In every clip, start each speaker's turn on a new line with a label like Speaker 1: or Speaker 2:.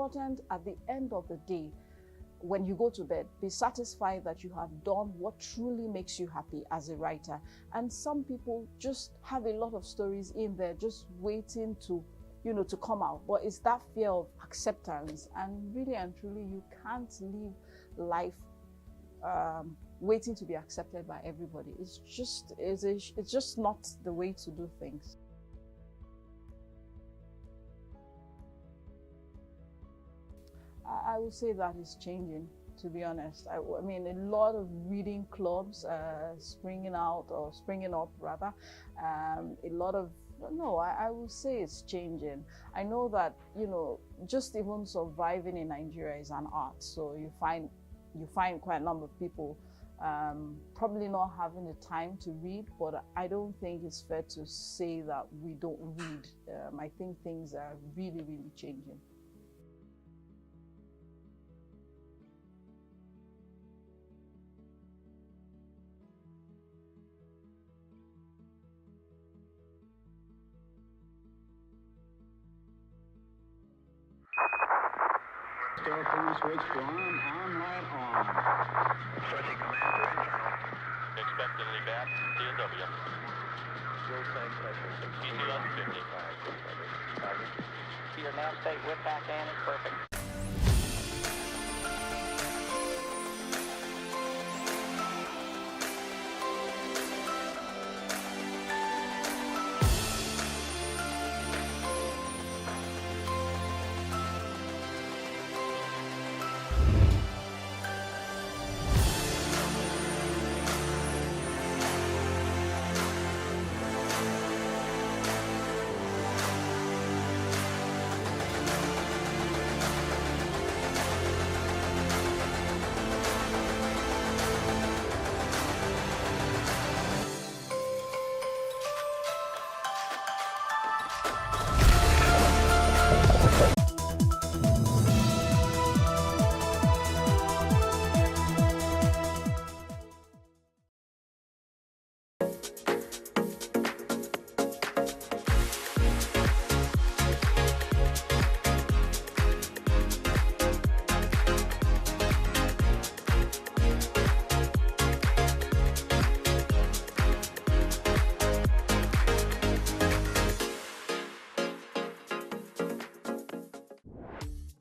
Speaker 1: important at the end of the day, when you go to bed, be satisfied that you have done what truly makes you happy as a writer. And some people just have a lot of stories in there just waiting to, to come out. But it's that fear of acceptance. And really and truly, you can't live life waiting to be accepted by everybody. It's just not the way to do things. I would say that is changing, to be honest. I mean, a lot of reading clubs springing up rather. A lot of, no, I would say it's changing. I know that, just even surviving in Nigeria is an art. So you find quite a number of people probably not having the time to read, but I don't think it's fair to say that we don't read. I think things are really, really changing.
Speaker 2: Telephone switch to on, light on.
Speaker 3: Switching command to internal. Expectedly bad, TW. Fuel tank pressure 60 less 55. Roger. Your nav state with back and is perfect.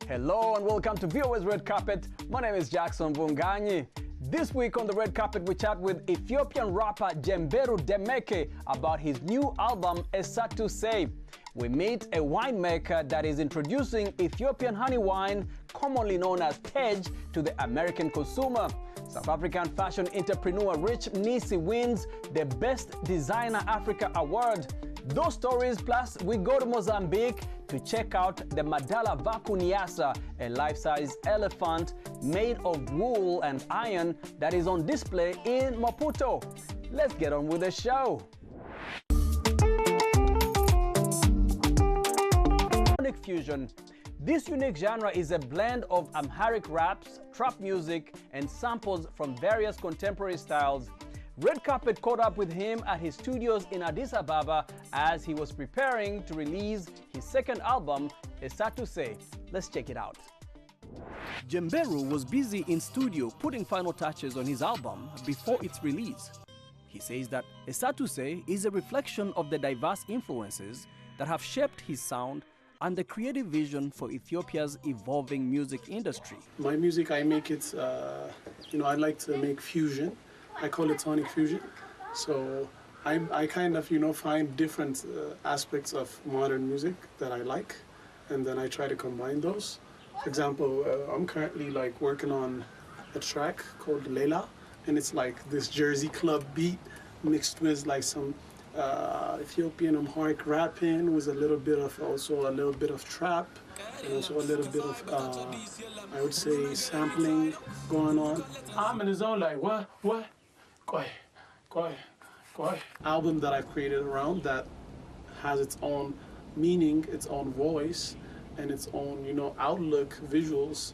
Speaker 4: Hello and welcome to VOA's Red Carpet. My name is Jackson Vunganyi. This week on the Red Carpet, we chat with Ethiopian rapper Jemberu Demeke about his new album, Esatu Say. We meet a winemaker that is introducing Ethiopian honey wine, commonly known as Tej, to the American consumer. South African fashion entrepreneur Rich Mnisi wins the Best Designer Africa Award. Those stories, plus we go to Mozambique to check out the Madala Vaku Nyasa, a life-size elephant made of wool and iron that is on display in Maputo. Let's get on with the show. Sonic fusion. This unique genre is a blend of Amharic raps, trap music, and samples from various contemporary styles. Red Carpet caught up with him at his studios in Addis Ababa as he was preparing to release his second album, Esatu Say. Let's check it out. Jemberu was busy in studio putting final touches on his album before its release. He says that Esatu Say is a reflection of the diverse influences that have shaped his sound and the creative vision for Ethiopia's evolving music industry.
Speaker 5: My music, I make it, I like to make fusion. I call it sonic fusion. So I kind of, find different aspects of modern music that I like, and then I try to combine those. For example, I'm currently working on a track called Lela, and it's like this Jersey club beat mixed with some Ethiopian Amharic rapping with a little bit of trap, and also a little bit of, I would say, sampling going on. I'm in the zone what? Album that I've created around that has its own meaning, its own voice, and its own, outlook, visuals,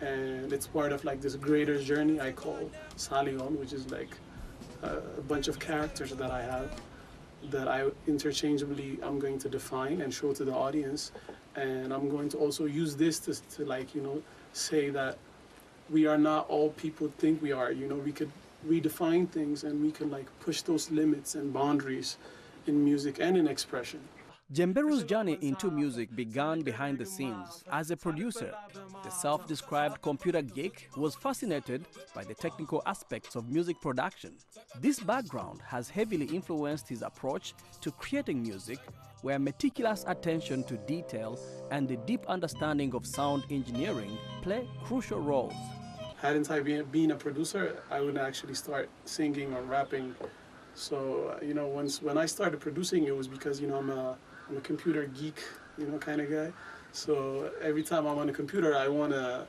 Speaker 5: and it's part of this greater journey I call Salion, which is a bunch of characters that I have that I interchangeably I'm going to define and show to the audience, And I'm going to also use this to like, you know, say that we are not all people think we are. You know, we could redefine things and we can like push those limits and boundaries in music and in expression.
Speaker 4: Jemberu's journey into music began behind the scenes as a producer. The self-described computer geek was fascinated by the technical aspects of music production. This background has heavily influenced his approach to creating music, where meticulous attention to detail and a deep understanding of sound engineering play crucial roles.
Speaker 5: Hadn't I been a producer, I would actually start singing or rapping. So, you know, when I started producing, it was because, you know, I'm a computer geek, you know, kind of guy. So every time I'm on a computer, I want to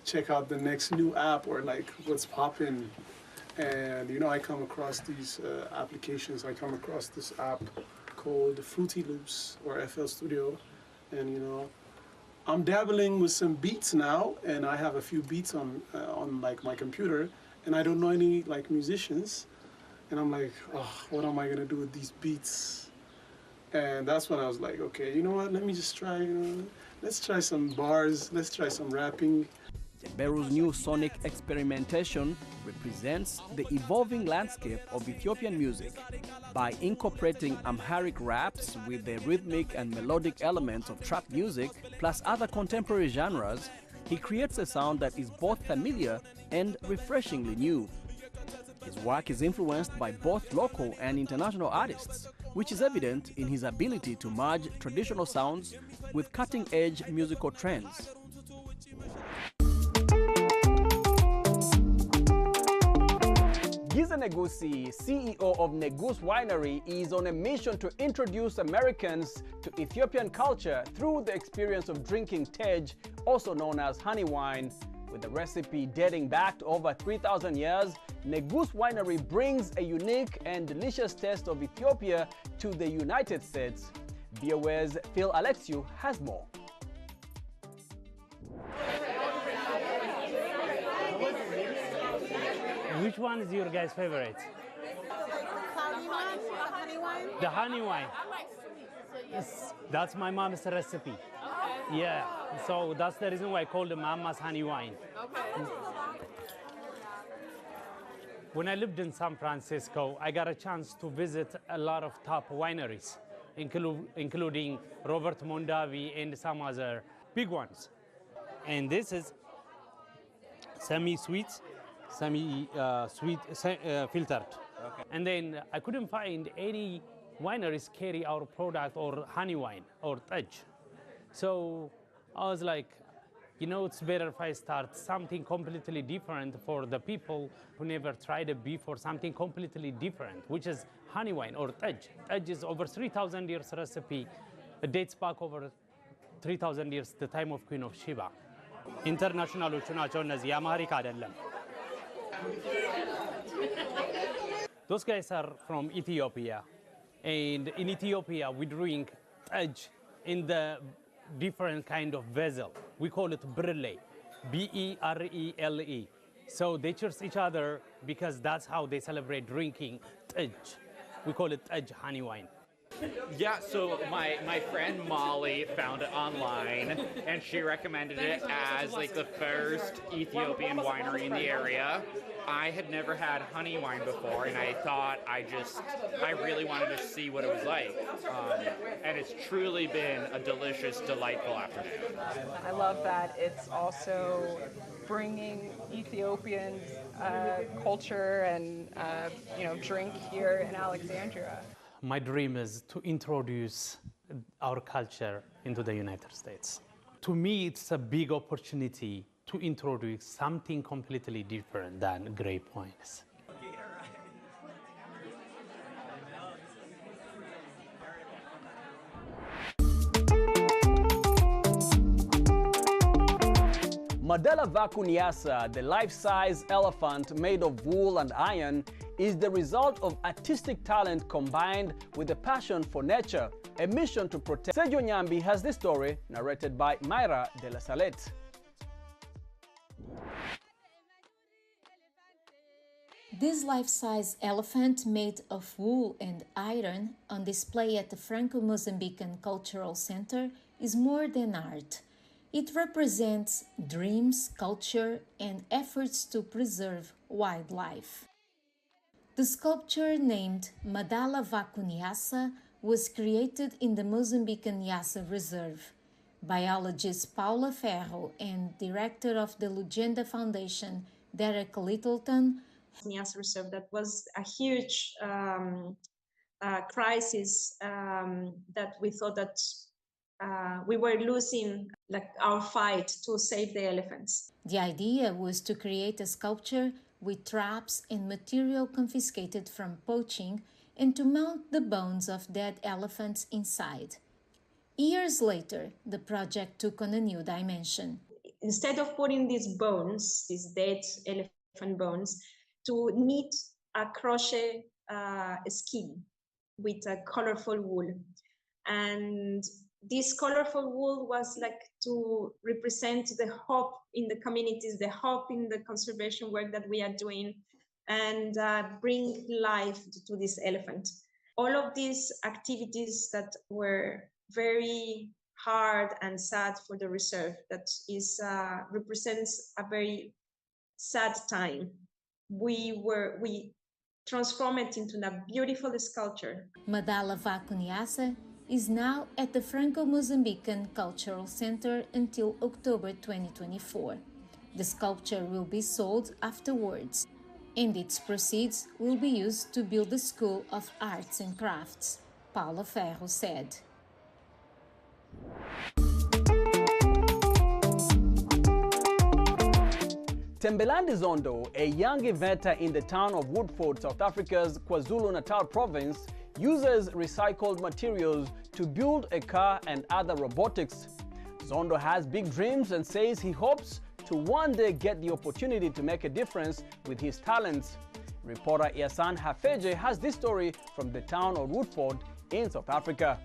Speaker 5: check out the next new app or like what's popping. And, you know, I come across these applications. I come across this app called Fruity Loops or FL Studio. And, you know, I'm dabbling with some beats now, and I have a few beats on like my computer, and I don't know any like musicians. And I'm like, oh, what am I gonna do with these beats? And that's when I was like, okay, you know what, let me just try, you know, let's try some bars, let's try some rapping.
Speaker 4: Jemberu's new sonic experimentation represents the evolving landscape of Ethiopian music. By incorporating Amharic raps with the rhythmic and melodic elements of trap music, plus other contemporary genres, he creates a sound that is both familiar and refreshingly new. His work is influenced by both local and international artists, which is evident in his ability to merge traditional sounds with cutting-edge musical trends. Giza Negusi, CEO of Negus Winery, is on a mission to introduce Americans to Ethiopian culture through the experience of drinking tej, also known as honey wine. With the recipe dating back to over 3,000 years, Negus Winery brings a unique and delicious taste of Ethiopia to the United States. VOA's Phil Alexiou has more.
Speaker 6: Which one is your guys' favorite? The honey wine. Yes, that's my mom's recipe. Yeah, so that's the reason why I call it Mama's honey wine. When I lived in San Francisco, I got a chance to visit a lot of top wineries, including Robert Mondavi and some other big ones. And this is semi-sweet, filtered. Okay. And then I couldn't find any wineries carry our product or honey wine or tej. So I was like, you know, it's better if I start something completely different for the people who never tried it before, something completely different, which is honey wine or tej. Tej is over 3,000 years recipe. It dates back over 3,000 years, the time of Queen of Sheba. International naቸው እነዚህ የአማሪካ አይደለም. Those guys are from Ethiopia. And in Ethiopia, we drink tej in the different kind of vessel. We call it brele, B-E-R-E-L-E. So they cheers each other because that's how they celebrate drinking tej. We call it tej honey wine.
Speaker 7: Yeah, so my friend Molly found it online, and she recommended it as like the first Ethiopian winery in the area. I had never had honey wine before, and I thought I really wanted to see what it was like. And it's truly been a delicious, delightful afternoon.
Speaker 8: I love that it's also bringing Ethiopian culture and drink here in Alexandria.
Speaker 6: My dream is to introduce our culture into the United States. To me, it's a big opportunity to introduce something completely different than grape wines.
Speaker 4: Madela Vakunyasa, the life-size elephant made of wool and iron, is the result of artistic talent combined with a passion for nature, a mission to protect. Sergio Nyambi has this story narrated by Mayra de la Salette.
Speaker 9: This life-size elephant made of wool and iron on display at the Franco-Mozambican Cultural Center is more than art. It represents dreams, culture, and efforts to preserve wildlife. The sculpture named Madala Vacu Niassa was created in the Mozambican Niassa Reserve. Biologist Paula Ferro and director of the Lugenda Foundation, Derek Littleton,
Speaker 10: Niassa Reserve, that was a huge crisis that we thought that we were losing our fight to save the elephants.
Speaker 9: The idea was to create a sculpture with traps and material confiscated from poaching and to mount the bones of dead elephants inside. Years later, the project took on a new dimension.
Speaker 10: Instead of putting these bones, these dead elephant bones, to knit a crochet skin with a colorful wool. And this colorful wool was to represent the hope in the communities, the hope in the conservation work that we are doing, and bring life to this elephant. All of these activities that were very hard and sad for the reserve, that is represents a very sad time. We transformed it into a beautiful sculpture.
Speaker 9: Madala Vacu Niassa is now at the Franco-Mozambican Cultural Center until October 2024. The sculpture will be sold afterwards, and its proceeds will be used to build the School of Arts and Crafts, Paula Ferro said.
Speaker 4: Tembelani Zondo, a young inventor in the town of Woodford, South Africa's KwaZulu-Natal province, uses recycled materials to build a car and other robotics. Zondo has big dreams and says he hopes to one day get the opportunity to make a difference with his talents. Reporter Yasan Hafeje has this story from the town of Woodford in South Africa.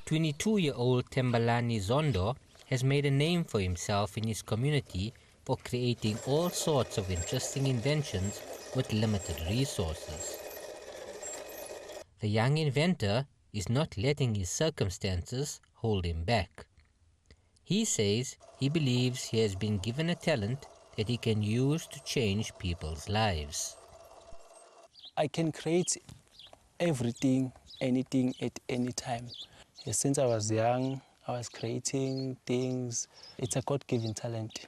Speaker 11: 22-year-old Tembelani Zondo has made a name for himself in his community for creating all sorts of interesting inventions with limited resources. The young inventor is not letting his circumstances hold him back. He says he believes he has been given a talent that he can use to change people's lives.
Speaker 12: I can create everything, anything at any time. Since I was young, I was creating things. It's a God-given talent.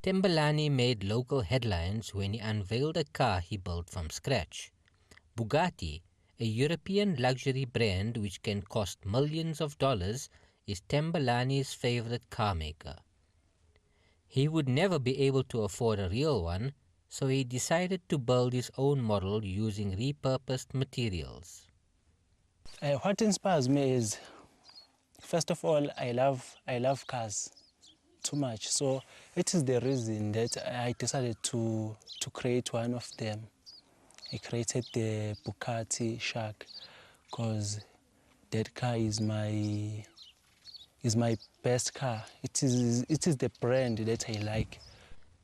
Speaker 11: Tembelani made local headlines when he unveiled a car he built from scratch. Bugatti, a European luxury brand which can cost millions of dollars, is Tembelani's favorite car maker. He would never be able to afford a real one, so he decided to build his own model using repurposed materials.
Speaker 12: What inspires me is, first of all, I love cars too much. So it is the reason that I decided to create one of them. I created the Bugatti Shark because that car is my best car. It is the brand that I like.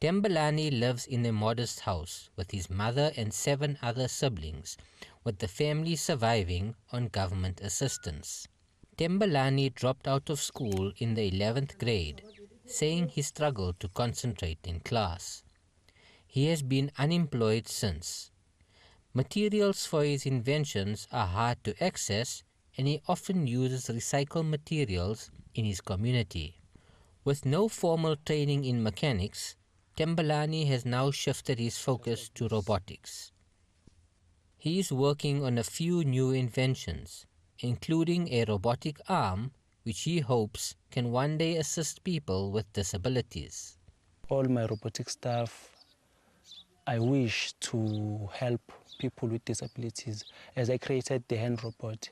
Speaker 11: Tembelani lives in a modest house with his mother and 7 other siblings, with the family surviving on government assistance. Tembelani dropped out of school in the 11th grade, saying he struggled to concentrate in class. He has been unemployed since. Materials for his inventions are hard to access, and he often uses recycled materials in his community. With no formal training in mechanics, Tembelani has now shifted his focus to robotics. He is working on a few new inventions, including a robotic arm which he hopes can one day assist people with disabilities.
Speaker 12: All my robotic stuff, I wish to help people with disabilities, as I created the hand robot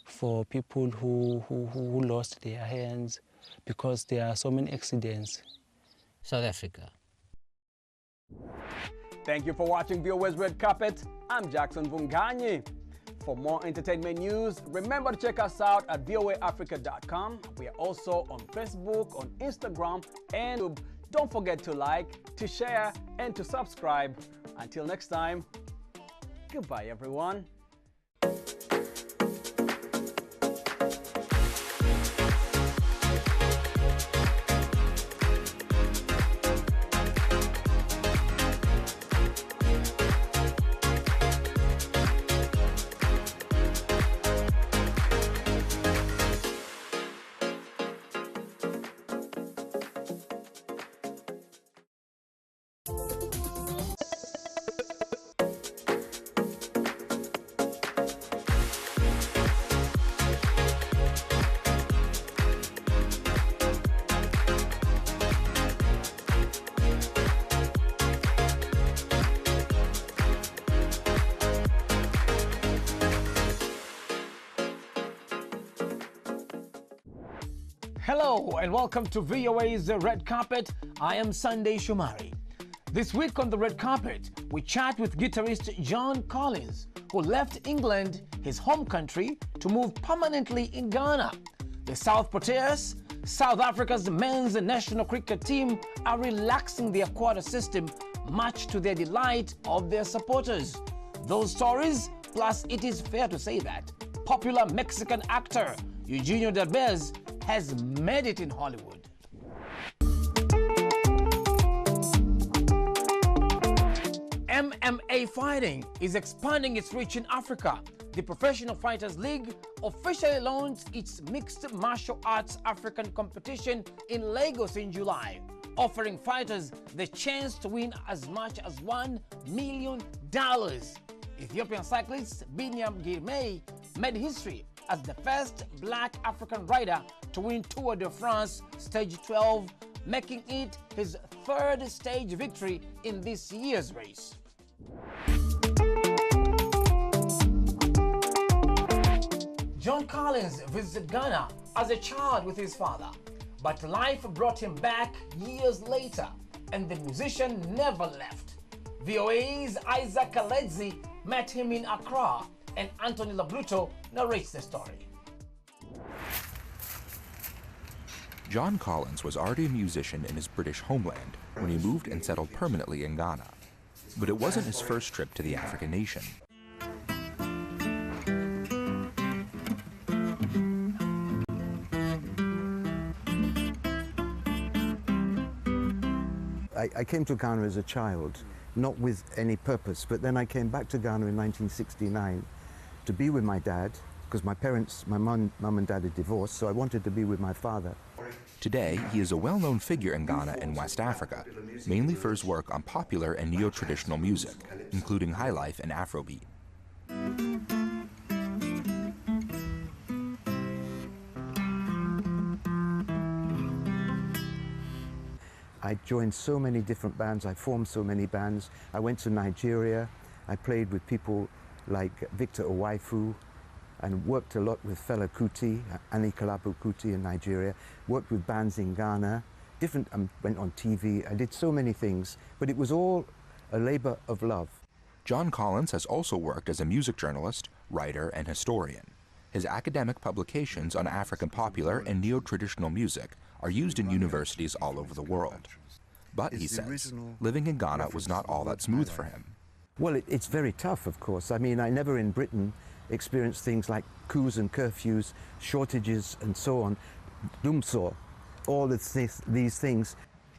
Speaker 12: for people who lost their hands because there are so many accidents.
Speaker 11: South Africa.
Speaker 4: Thank you for watching VOA's Red Carpet. I'm Jackson Vunganyi. For more entertainment news, remember to check us out at voaafrica.com. We are also on Facebook, on Instagram, and YouTube. Don't forget to like, to share, and to subscribe. Until next time, goodbye everyone. Hello and welcome to VOA's Red Carpet. I am Sunday Shumari. This week on the Red Carpet, we chat with guitarist John Collins, who left England, his home country, to move permanently in Ghana. The South Proteas, South Africa's men's national cricket team, are relaxing their quota system, much to the delight of their supporters. Those stories, plus it is fair to say that popular Mexican actor Eugenio Derbez has made it in Hollywood. MMA fighting is expanding its reach in Africa. The Professional Fighters League officially launched its Mixed Martial Arts African competition in Lagos in July, offering fighters the chance to win as much as $1 million. Ethiopian cyclist Binyam Girmay made history as the first black African rider to win Tour de France Stage 12, making it his third stage victory in this year's race. John Collins visited Ghana as a child with his father, but life brought him back years later, and the musician never left. VOA's Isaac Kaledzi met him in Accra, and Anthony Labruto narrates the story.
Speaker 13: John Collins was already a musician in his British homeland when he moved and settled permanently in Ghana. But it wasn't his first trip to the African nation.
Speaker 14: I came to Ghana as a child, not with any purpose, but then I came back to Ghana in 1969 to be with my dad, because my parents, my mum and dad had divorced, so I wanted to be with my father.
Speaker 13: Today, he is a well-known figure in Ghana and West Africa, mainly for his work on popular and neo-traditional music, including highlife and Afrobeat.
Speaker 14: I joined so many different bands, I formed so many bands. I went to Nigeria, I played with people like Victor Owaifu, and worked a lot with Fela Kuti, Anikulapo Kuti in Nigeria, worked with bands in Ghana, went on TV, I did so many things, but it was all a labor of love.
Speaker 13: John Collins has also worked as a music journalist, writer, and historian. His academic publications on African popular and neo-traditional music are used in universities all over the world. But, he says, living in Ghana was not all that smooth for him.
Speaker 14: Well, it's very tough, of course. I mean, I never in Britain experienced things like coups and curfews, shortages, and so on. Dumso, all these things.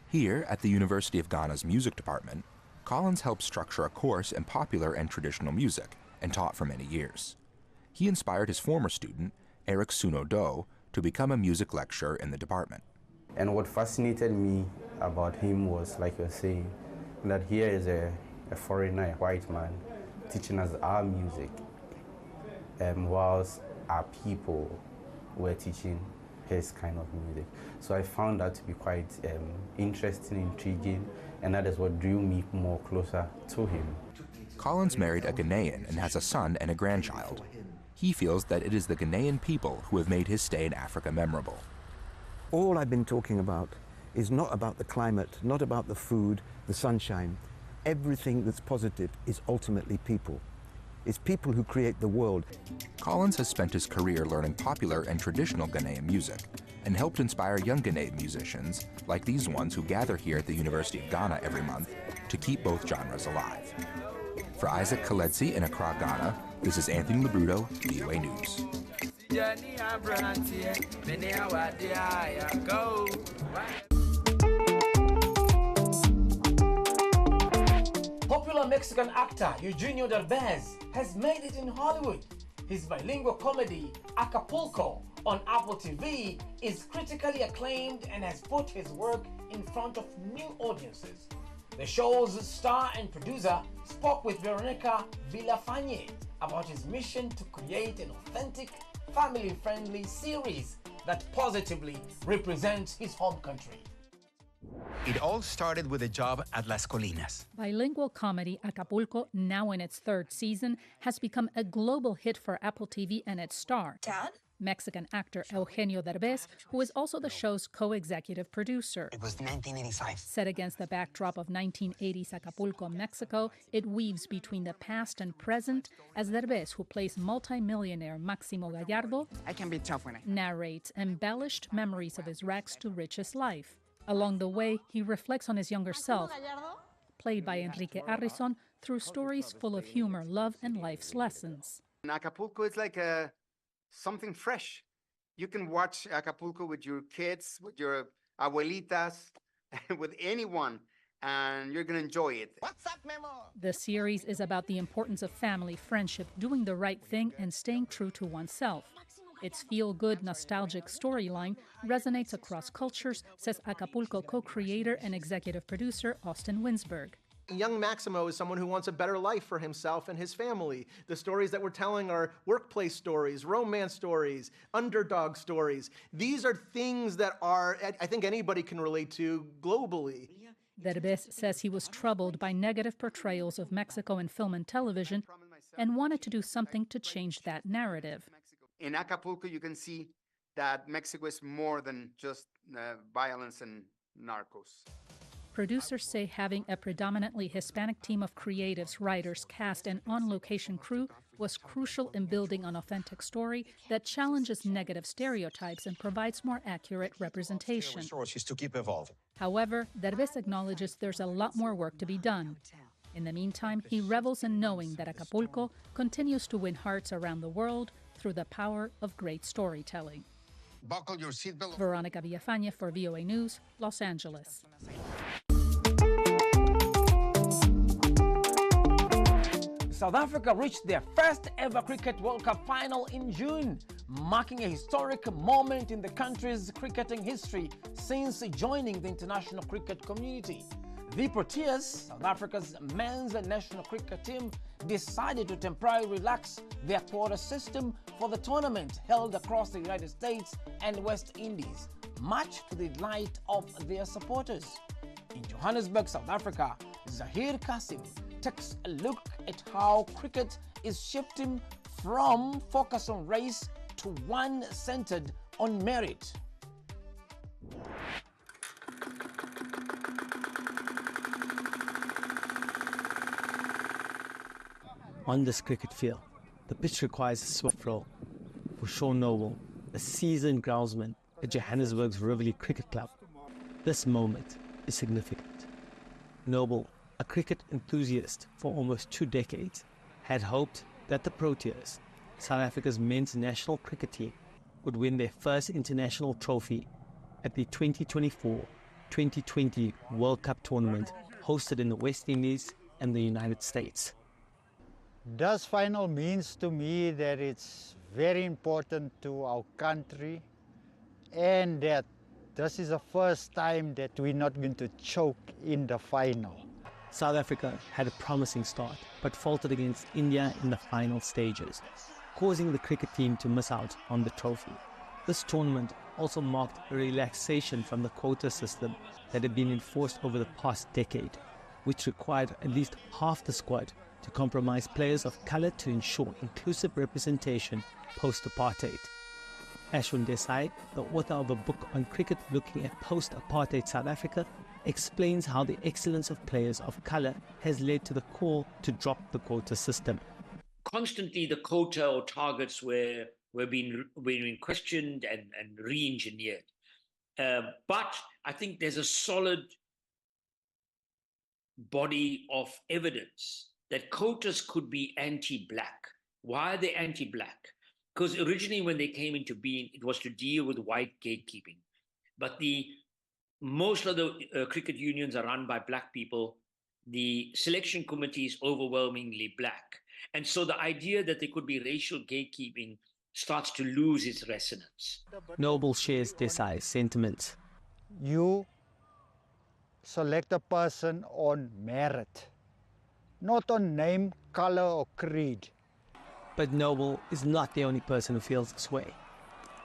Speaker 13: Here, at the University of Ghana's music department, Collins helped structure a course in popular and traditional music and taught for many years. He inspired his former student, Eric Suno Do, to become a music lecturer in the department.
Speaker 15: And what fascinated me about him was, like you're saying, that here is a foreigner, a white man, teaching us our music, whilst our people were teaching his kind of music. So I found that to be quite interesting, intriguing, and that is what drew me more closer to him.
Speaker 13: Collins married a Ghanaian and has a son and a grandchild. He feels that it is the Ghanaian people who have made his stay in Africa memorable.
Speaker 14: All I've been talking about is not about the climate, not about the food, the sunshine. Everything that's positive is ultimately people. It's people who create the world.
Speaker 13: Collins has spent his career learning popular and traditional Ghanaian music and helped inspire young Ghanaian musicians like these ones who gather here at the University of Ghana every month to keep both genres alive. For Isaac Kaledzi in Accra, Ghana, this is Anthony Labruto, VOA News.
Speaker 4: Popular Mexican actor Eugenio Derbez has made it in Hollywood. His bilingual comedy, Acapulco, on Apple TV is critically acclaimed and has put his work in front of new audiences.
Speaker 16: The show's star and producer spoke with Veronica Villafanye about his mission to create an authentic, family-friendly series that positively represents his home country.
Speaker 17: It all started with a job at Las Colinas.
Speaker 18: Bilingual comedy Acapulco, now in its third season, has become a global hit for Apple TV and its star,
Speaker 19: Dad?
Speaker 18: Mexican actor Eugenio Derbez, who is also the show's co-executive producer.
Speaker 19: It was 1985.
Speaker 18: Set against the backdrop of 1980s Acapulco, Mexico, it weaves between the past and present as Derbez, who plays multimillionaire Máximo Gallardo,
Speaker 19: I can be tough when I
Speaker 18: narrates embellished memories of his rags to riches life. Along the way, he reflects on his younger self, played by Enrique Arrison, through stories full of humor, love, and life's lessons.
Speaker 20: In Acapulco, it's like something fresh. You can watch Acapulco with your kids, with your abuelitas, with anyone, and you're going to enjoy it.
Speaker 19: What's up, Memo?
Speaker 18: The series is about the importance of family, friendship, doing the right thing, and staying true to oneself. Its feel-good, nostalgic storyline resonates across cultures, says Acapulco co-creator and executive producer Austin Winsberg.
Speaker 21: Young Maximo is someone who wants a better life for himself and his family. The stories that we're telling are workplace stories, romance stories, underdog stories. These are things that I think anybody can relate to globally.
Speaker 18: Derbez says he was troubled by negative portrayals of Mexico in film and television and wanted to do something to change that narrative.
Speaker 20: In Acapulco, you can see that Mexico is more than just violence and narcos.
Speaker 18: Producers say having a predominantly Hispanic team of creatives, writers, cast, and on-location crew was crucial in building an authentic story that challenges negative stereotypes and provides more accurate representation.
Speaker 19: Resources to keep evolving.
Speaker 18: However, Derbez acknowledges there's a lot more work to be done. In the meantime, he revels in knowing that Acapulco continues to win hearts around the world through the power of great storytelling.
Speaker 19: Buckle your seatbelt.
Speaker 18: Veronica Villafanye for VOA News, Los Angeles.
Speaker 16: South Africa reached their first ever Cricket World Cup final in June, marking a historic moment in the country's cricketing history since joining the international cricket community. The Proteas, South Africa's men's national cricket team, decided to temporarily relax their quota system for the tournament held across the United States and West Indies, much to the delight of their supporters. In Johannesburg, South Africa, Zahir Kasim takes a look at how cricket is shifting from focus on race to one centered on merit.
Speaker 22: On this cricket field, the pitch requires a swift roll. For Sean Noble, a seasoned groundsman at Johannesburg's Rivoli Cricket Club, this moment is significant. Noble, a cricket enthusiast for almost 2 decades, had hoped that the Proteas, South Africa's men's national cricket team, would win their first international trophy at the 2024-2020 World Cup tournament hosted in the West Indies and the United States.
Speaker 23: This final means to me that it's very important to our country and that this is the first time that we're not going to choke in the final.
Speaker 22: South Africa had a promising start, but faltered against India in the final stages, causing the cricket team to miss out on the trophy. This tournament also marked a relaxation from the quota system that had been enforced over the past decade, which required at least half the squad to compromise players of colour to ensure inclusive representation post-apartheid. Ashwin Desai, the author of a book on cricket looking at post-apartheid South Africa, explains how the excellence of players of colour has led to the call to drop the quota system.
Speaker 24: Constantly the quota or targets were being questioned and re-engineered. But I think there's a solid body of evidence that quotas could be anti-black. Why are they anti-black? Because originally when they came into being, it was to deal with white gatekeeping. But most of the cricket unions are run by black people. The selection committee is overwhelmingly black. And so the idea that there could be racial gatekeeping starts to lose its resonance.
Speaker 22: Noble shares Desai's sentiments.
Speaker 23: You select a person on merit, not on name, color, or creed.
Speaker 22: But Noble is not the only person who feels this way.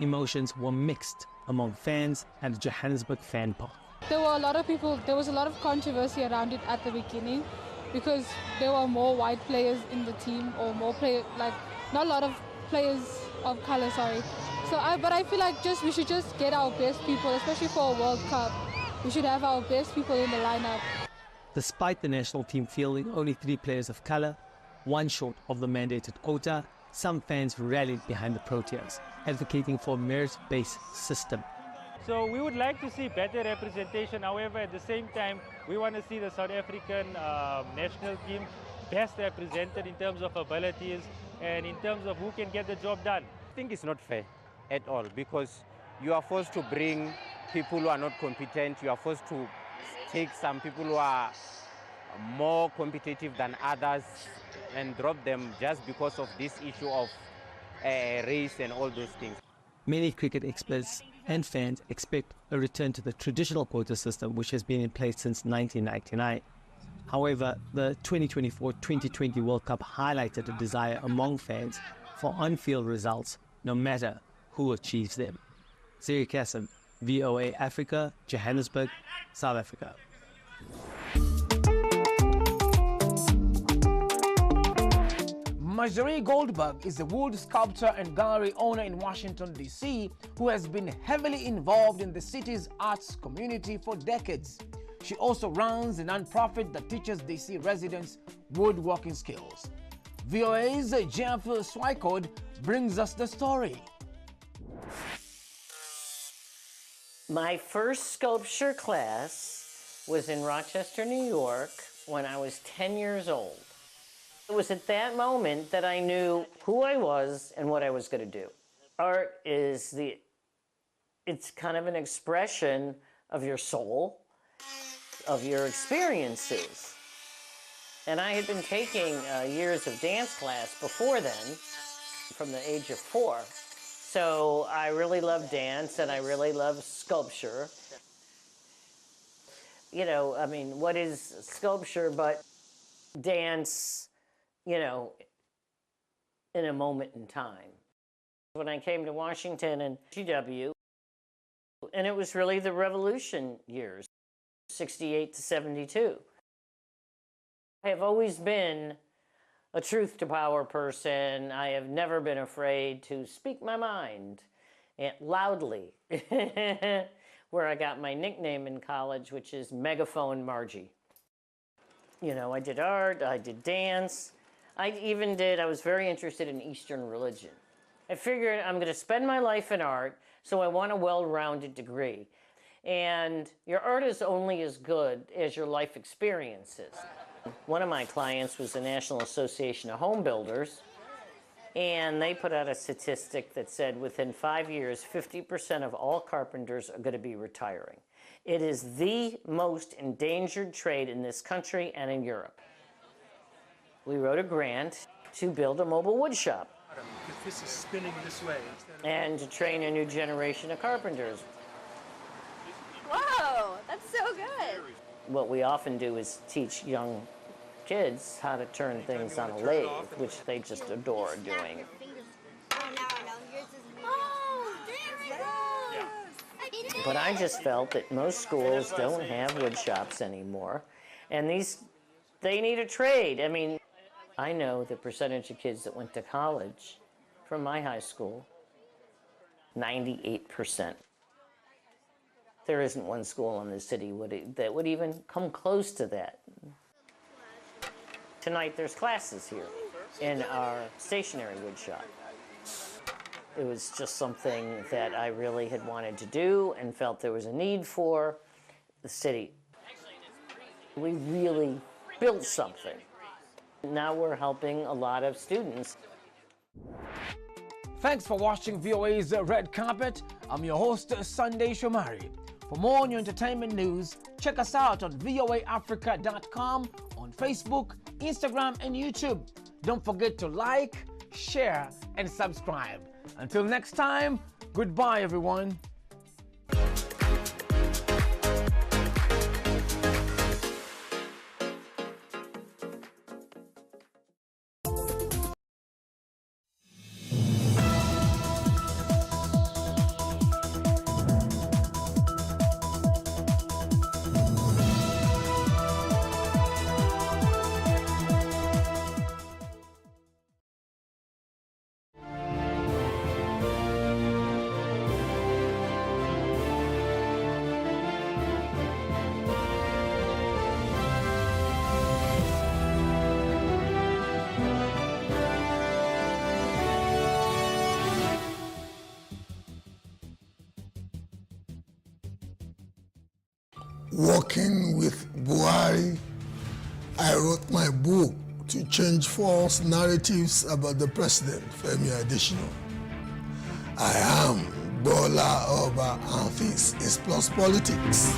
Speaker 22: Emotions were mixed among fans at the Johannesburg Fan Park.
Speaker 1: There were a lot of people, there was a lot of controversy around it at the beginning because there were more white players in the team, or more players, like not a lot of players of color, sorry. But I feel like we should just get our best people, especially for a World Cup. We should have our best people in the lineup.
Speaker 22: Despite the national team fielding only 3 players of color, one short of the mandated quota, some fans rallied behind the Proteas, advocating for a merit-based system.
Speaker 2: So we would like to see better representation. However, at the same time, we want to see the South African national team best represented in terms of abilities and in terms of who can get the job done.
Speaker 3: I think it's not fair at all, because you are forced to bring people who are not competent. You are forced to take some people who are more competitive than others and drop them just because of this issue of race and all those things.
Speaker 22: Many cricket experts and fans expect a return to the traditional quota system, which has been in place since 1999. However, the 2024-2020 World Cup highlighted a desire among fans for on-field results, no matter who achieves them. Ziri Kassim, VOA Africa, Johannesburg, South Africa.
Speaker 16: Marjorie Goldberg is a wood sculptor and gallery owner in Washington, D.C., who has been heavily involved in the city's arts community for decades. She also runs a nonprofit that teaches D.C. residents woodworking skills. VOA's Jeff Swikod brings us the story.
Speaker 5: My first sculpture class was in Rochester, New York, when I was 10 years old. It was at that moment that I knew who I was and what I was going to do. Art is it's kind of an expression of your soul, of your experiences. And I had been taking years of dance class before then, from the age of 4. So I really love dance and I really love sculpture. You know, I mean, what is sculpture but dance, you know, in a moment in time? When I came to Washington and GW, and it was really the revolution years, 68 to 72. I have always been a truth to power person. I have never been afraid to speak my mind loudly, where I got my nickname in college, which is Megaphone Margie. You know, I did art, I did dance. I was very interested in Eastern religion. I figured I'm going to spend my life in art, so I want a well-rounded degree. And your art is only as good as your life experiences. One of my clients was the National Association of Home Builders, and they put out a statistic that said within 5 years, 50% of all carpenters are going to be retiring. It is the most endangered trade in this country and in Europe. We wrote a grant to build a mobile wood shop.
Speaker 25: If this is spinning this way.
Speaker 5: And to train a new generation of carpenters.
Speaker 26: Whoa, that's so good.
Speaker 5: What we often do is teach young kids how to turn things on a lathe, which they just adore doing. But I just felt that most schools don't have wood shops anymore, and they need a trade. I mean, I know the percentage of kids that went to college from my high school, 98%. There isn't one school in the city that would even come close to that. Tonight there's classes here in our stationary wood shop. It was just something that I really had wanted to do and felt there was a need for the city. We really built something. Now we're helping a lot of students.
Speaker 16: Thanks for watching VOA's Red Carpet. I'm your host, Sunday Shomari. For more new entertainment news, check us out on voaafrica.com, on Facebook, Instagram, and YouTube. Don't forget to like, share, and subscribe. Until next time, goodbye, everyone.
Speaker 6: working with Buhari, I wrote my book to change false narratives about the president, Femi Adesina. I am Bola Oba, and this is Plus Politics.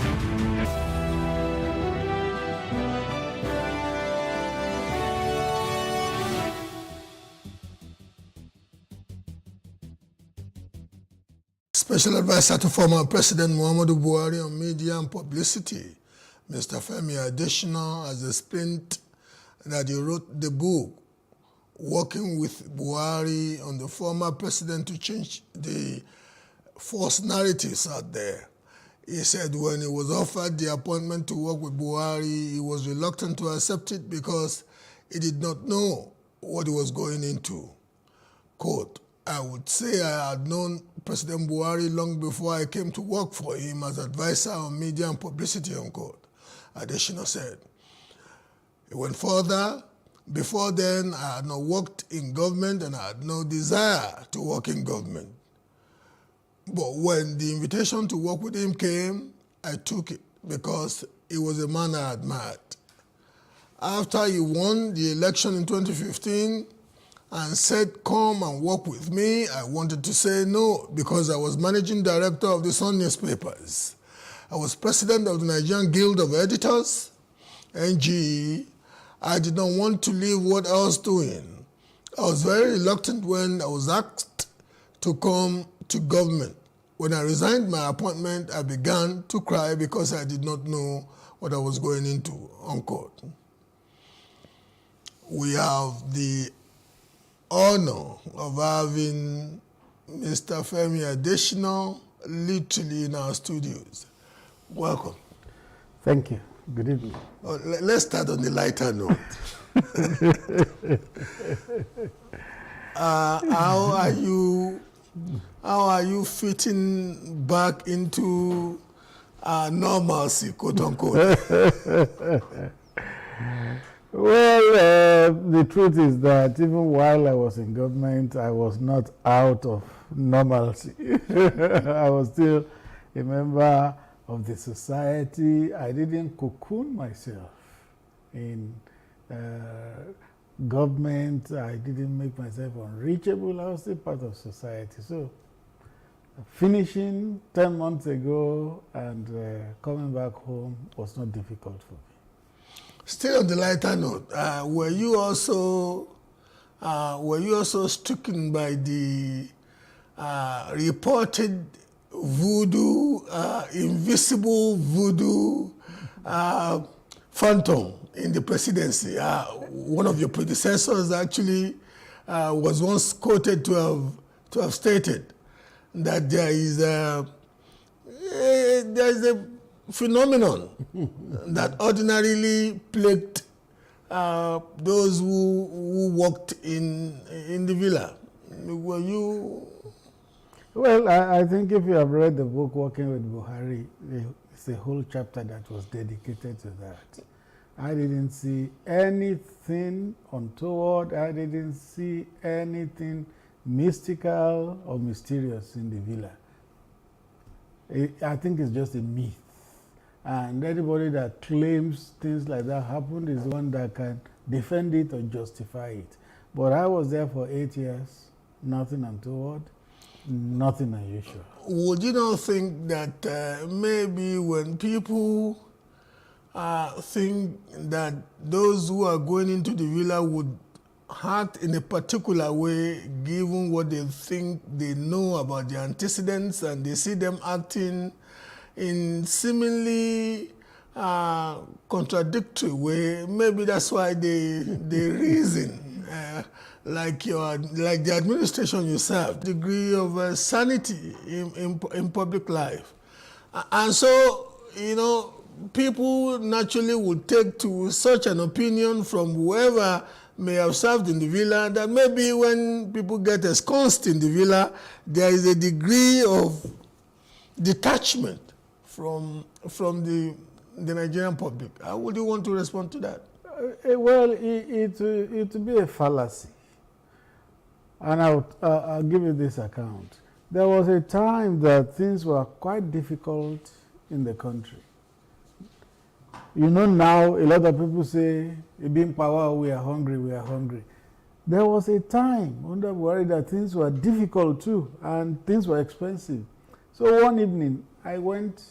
Speaker 6: Special Advisor to former President Muhammadu Buhari on Media and Publicity, Mr. Femi Adesina, has explained that he wrote the book working with Buhari on the former president to change the false narratives out there. He said when he was offered the appointment to work with Buhari, he was reluctant to accept it because he did not know what he was going into. Quote, I would say I had known President Buhari long before I came to work for him as advisor on media and publicity, unquote, Adesina said. He went further. Before then, I had not worked in government and I had no desire to work in government. But when the invitation to work with him came, I took it because he was a man I admired. After he won the election in 2015 and said, come and work with me, I wanted to say no because I was managing director of the Sun newspapers. I was president of the Nigerian Guild of Editors, NGE. I did not want to leave what I was doing. I was very reluctant when I was asked to come to government. When I resigned my appointment, I began to cry because I did not know what I was going into, unquote. We have the honor of having Mr. Femi Adesina literally in our studios. Welcome.
Speaker 23: Thank you. Good evening.
Speaker 6: Let's start on the lighter note. How are you fitting back into normalcy, quote unquote?
Speaker 23: Well, the truth is that even while I was in government, I was not out of normalcy. I was still a member of the society. I didn't cocoon myself in government. I didn't make myself unreachable. I was still part of society. So finishing 10 months ago and coming back home was not difficult for me.
Speaker 6: Still on the lighter note, were you also stricken by the reported voodoo, invisible voodoo phantom in the presidency? One of your predecessors actually was once quoted to have stated that there is a phenomenon that ordinarily plagued those who worked in the villa. Were you?
Speaker 23: Well, I think if you have read the book Working with Buhari, it's a whole chapter that was dedicated to that. I didn't see anything untoward. I didn't see anything mystical or mysterious in the villa. I think it's just a myth. And anybody that claims things like that happened is one that can defend it or justify it. But I was there for 8 years, nothing untoward, nothing unusual.
Speaker 6: Would you not think that maybe when people think that those who are going into the villa would act in a particular way, given what they think they know about the antecedents, and they see them acting in seemingly contradictory way, maybe that's why they reason like the administration you serve, degree of sanity in public life, and so people naturally would take to such an opinion from whoever may have served in the villa that maybe when people get ensconced in the villa, there is a degree of detachment from the Nigerian public. How would you want to respond to that?
Speaker 23: Well, it would be a fallacy. And I'll give you this account. There was a time that things were quite difficult in the country.
Speaker 7: You know, now a lot of people say, being power, we are hungry, we are hungry. There was a time under Buhari that things were difficult too, and things were expensive. So one evening, I went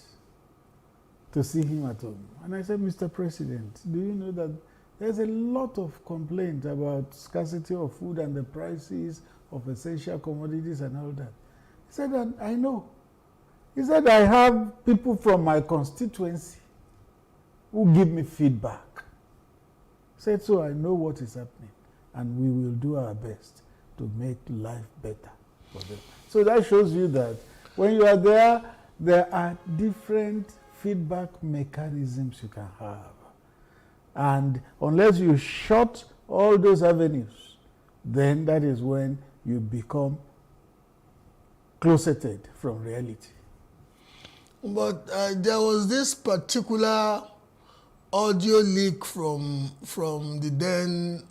Speaker 7: to see him at home. And I said, Mr. President, do you know that there's a lot of complaint about scarcity of food and the prices of essential commodities and all that? He said, that I know. He said, I have people from my constituency who give me feedback. He said, so I know what is happening, and we will do our best to make life better for them. So that shows you that when you are there, there are different feedback mechanisms you can have. And unless you shut all those avenues, then that is when you become closeted from reality.
Speaker 6: But there was this particular audio leak from the then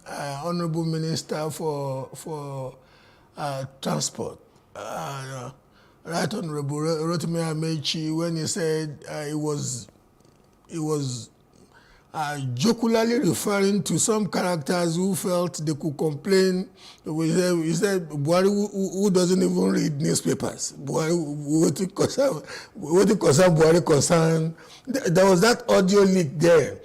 Speaker 6: Honorable Minister for Transport, Right Honorable Rotimi Amaechi, when he said he was jocularly referring to some characters who felt they could complain. He said Buhari who doesn't even read newspapers. Buhari, what it concern Buhari concern. There was that audio leak there.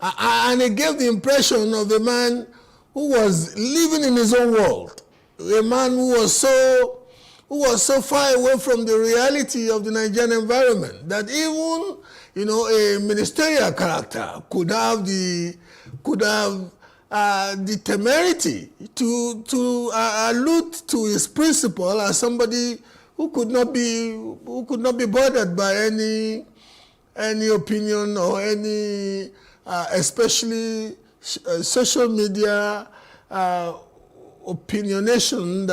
Speaker 6: And it gave the impression of a man who was living in his own world. A man who was so far away from the reality of the Nigerian environment that even, you know, a ministerial character could have the temerity to allude to his principle as somebody who could not be bothered by any opinion or any especially social media opinionation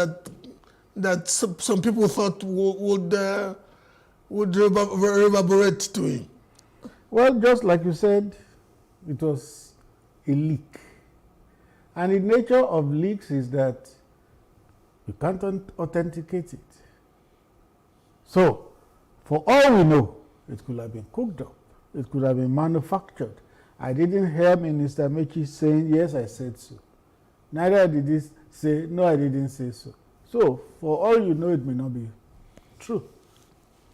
Speaker 6: that some people thought would reverberate to him.
Speaker 7: Well, just like you said, it was a leak. And the nature of leaks is that you can't authenticate it. So, for all we know, it could have been cooked up. It could have been manufactured. I didn't hear Minister Amaechi saying, yes, I said so. Neither did he say, no, I didn't say so. So, for all you know, it may not be true.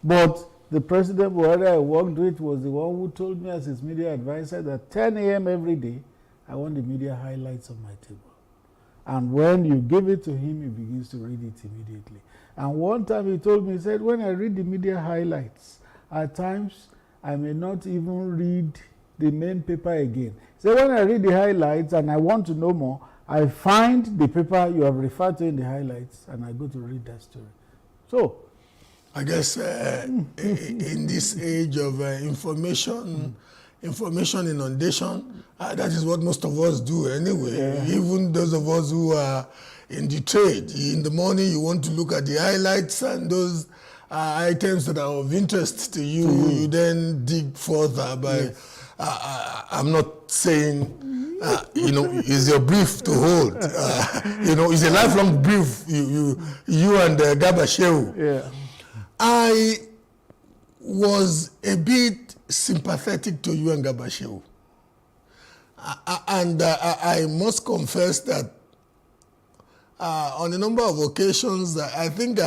Speaker 7: But the President Buhari I worked with was the one who told me as his media advisor that 10 a.m. every day, I want the media highlights on my table. And when you give it to him, he begins to read it immediately. And one time he told me, he said, when I read the media highlights, at times I may not even read the main paper again. So when I read the highlights and I want to know more, I find the paper you have referred to in the highlights and I go to read that story. So,
Speaker 6: I guess in this age of information inundation, that is what most of us do anyway. Yeah. Even those of us who are in the trade. In the morning, you want to look at the highlights and those items that are of interest to you. You then dig further by. Yes. I'm not saying. Is your brief to hold. It's a lifelong brief. You and Garba Shehu. Yeah. I was a bit sympathetic to you and Garba Shehu. And I must confess that on a number of occasions, I think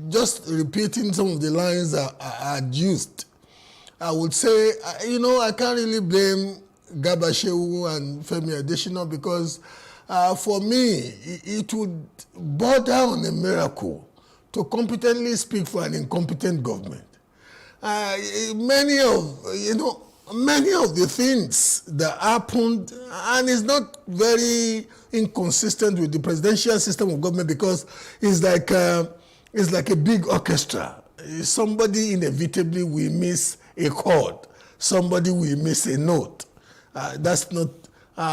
Speaker 6: just repeating some of the lines I had used, I would say, I can't really blame Garba Shehu and Femi Adesina because for me, it would border on a miracle to competently speak for an incompetent government. Many of the things that happened, and it's not very inconsistent with the presidential system of government because it's like a big orchestra. Somebody inevitably will miss a chord. Somebody will miss a note. That's not,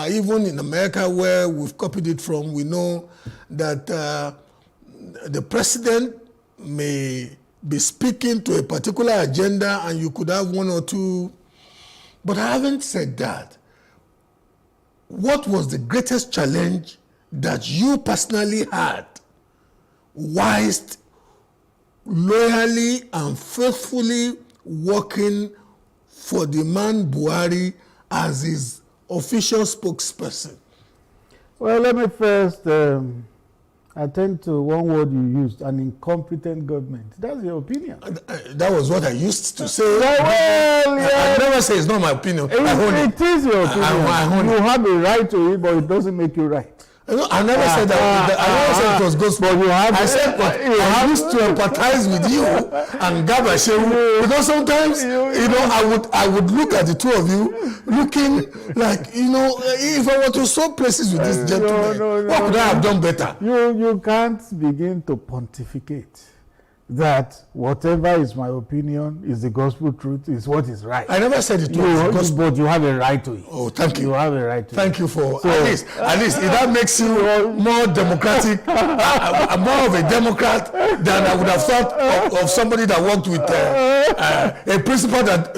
Speaker 6: even in America where we've copied it from, we know that the president may be speaking to a particular agenda and you could have one or two. But having said that, what was the greatest challenge that you personally had whilst loyally and faithfully working for the man Buhari as his official spokesperson?
Speaker 7: Well, let me first attend to one word you used, an incompetent government. That's your opinion.
Speaker 6: That was what I used to say.
Speaker 7: Well, yeah.
Speaker 6: I never say it's not my opinion.
Speaker 7: It is your opinion. You have a right to it, but it doesn't make you right.
Speaker 6: I never said that. I never said it was gospel.
Speaker 7: But you have.
Speaker 6: I said, but I used to empathize with you and Garba Shehu, because sometimes, I would look at the two of you, looking like, if I were to swap places with this gentleman, what could I have done better?
Speaker 7: You can't begin to pontificate that whatever is my opinion is the gospel truth, is what is right.
Speaker 6: I never said it was gospel.
Speaker 7: But you have a right to it.
Speaker 6: Oh, thank you.
Speaker 7: You have a right to it.
Speaker 6: Thank you for, at least, if that makes you more democratic, more of a Democrat than I would have thought of somebody that worked with a principal that,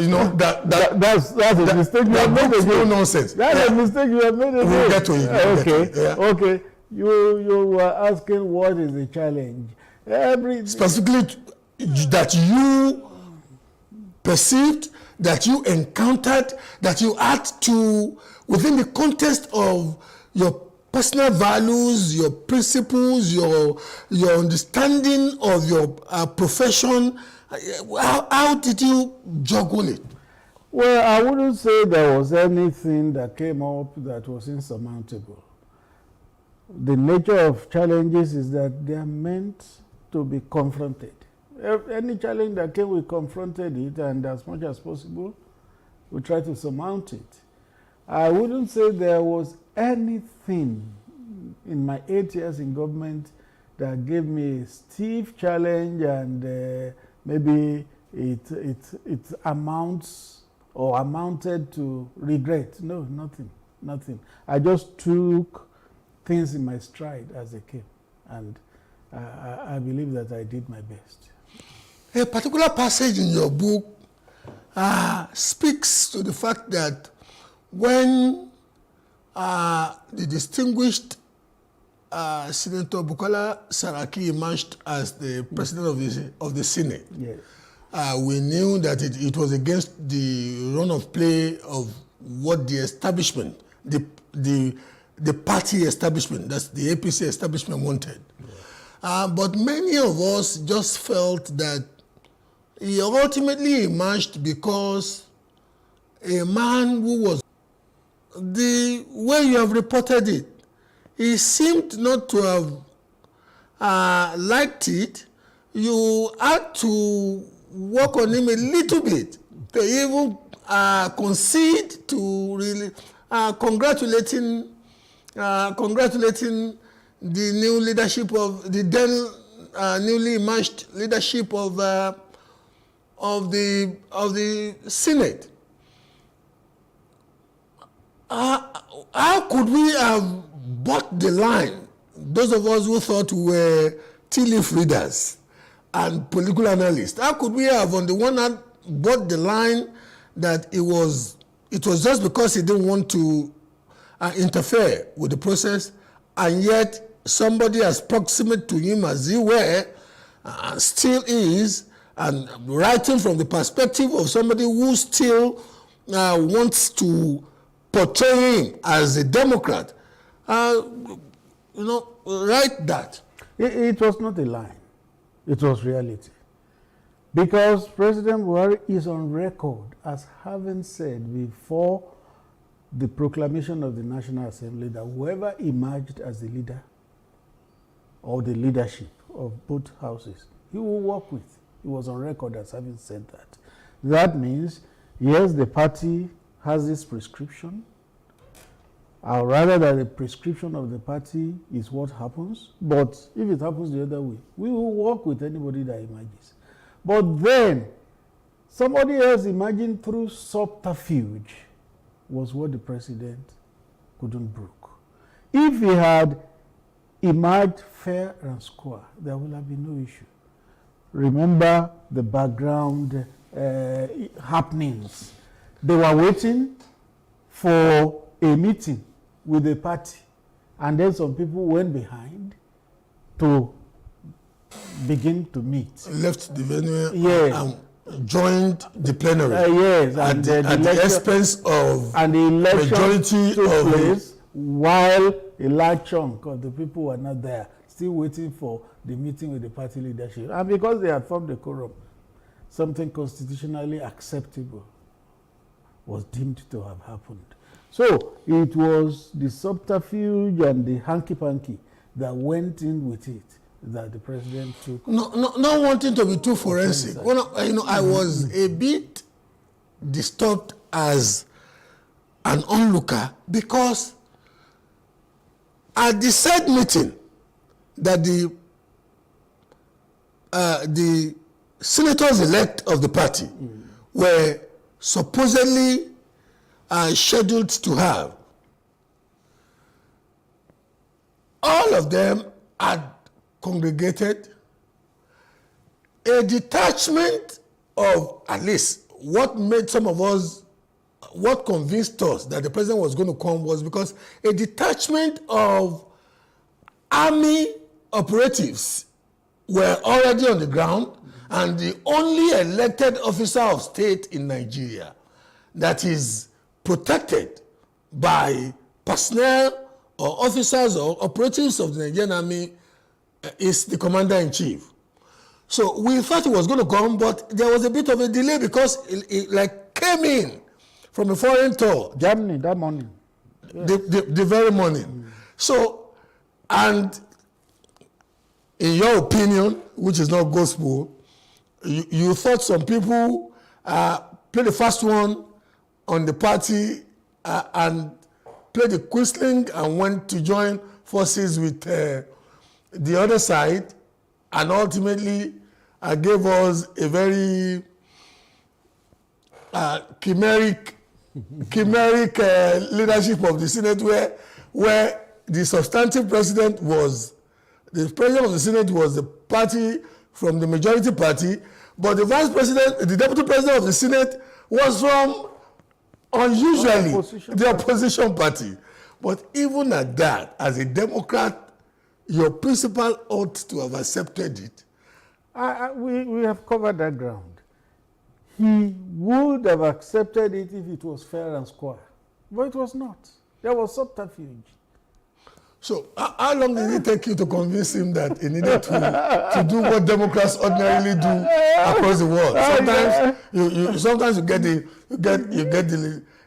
Speaker 7: that's a mistake you have made again.
Speaker 6: No nonsense.
Speaker 7: That's a mistake you have made again.
Speaker 6: We'll get to it.
Speaker 7: Okay. You were asking what is the challenge.
Speaker 6: Specifically, that you perceived, that you encountered, that you had to, within the context of your personal values, your principles, your understanding of your profession, how did you juggle it?
Speaker 7: Well, I wouldn't say there was anything that came up that was insurmountable. The nature of challenges is that they are meant to be confronted. Any challenge that came, we confronted it, and as much as possible, we try to surmount it. I wouldn't say there was anything in my 8 years in government that gave me a stiff challenge and maybe it amounts or amounted to regret. No, nothing. I just took things in my stride as they came, and I believe that I did my best.
Speaker 6: A particular passage in your book speaks to the fact that when the distinguished Senator Bukola Saraki emerged as the president of the Senate,
Speaker 7: yes.
Speaker 6: We knew that it was against the run of play of what the establishment, the party establishment, that's the APC establishment wanted. But many of us just felt that he ultimately emerged because a man who was, the way you have reported it, he seemed not to have liked it. You had to work on him a little bit to even concede to really congratulating the new leadership of the then newly emerged leadership of the Senate. How could we have bought the line? Those of us who thought we were tea leaf readers and political analysts, how could we have, on the one hand, bought the line that it was just because he didn't want to interfere with the process, and yet somebody as proximate to him as he were, still is, and writing from the perspective of somebody who still wants to portray him as a Democrat, write that.
Speaker 7: It was not a lie. It was reality. Because President Buhari is on record as having said before the proclamation of the National Assembly that whoever emerged as the leader or the leadership of both houses, he will work with. He was on record as having said that. That means, yes, the party has this prescription, or rather that the prescription of the party is what happens, but if it happens the other way, we will work with anybody that emerges. But then, somebody else emerging through subterfuge was what the president couldn't brook. If he had emerged fair and square, there would have been no issue. Remember the background happenings. They were waiting for a meeting with the party, and then some people went behind to begin to meet.
Speaker 6: Left the venue.
Speaker 7: Yes.
Speaker 6: joined the plenary.
Speaker 7: Yes,
Speaker 6: at the expense of
Speaker 7: and the election
Speaker 6: majority
Speaker 7: took
Speaker 6: of
Speaker 7: place while a large chunk of the people were not there, still waiting for the meeting with the party leadership. And because they had formed a quorum, something constitutionally acceptable was deemed to have happened. So it was the subterfuge and the hanky-panky that went in with it that the president took.
Speaker 6: Not wanting to be too forensic. I was a bit disturbed as an onlooker because at the said meeting that the senators-elect of the party were supposedly scheduled to have, all of them had congregated. A detachment of, at least what made some of us, what convinced us that the president was going to come was because a detachment of army operatives were already on the ground, and the only elected officer of state in Nigeria that is protected by personnel or officers or operatives of the Nigerian army is the commander-in-chief. So we thought it was going to come, but there was a bit of a delay because it came in from a foreign tour.
Speaker 7: Germany, that morning.
Speaker 6: The very morning. So, and in your opinion, which is not gospel, you thought some people played the first one on the party and played the quisling and went to join forces with the other side, and ultimately gave us a very chimeric leadership of the Senate where the substantive president was, the president of the Senate was the party from the majority party, but the vice president, the deputy president of the Senate was from, unusually, the opposition party. But even at that, as a Democrat, your principal ought to have accepted it.
Speaker 7: We have covered that ground. He would have accepted it if it was fair and square, but it was not. There was subterfuge.
Speaker 6: So how long did it take you to convince him that he needed to do what Democrats ordinarily do across the world? Sometimes you get the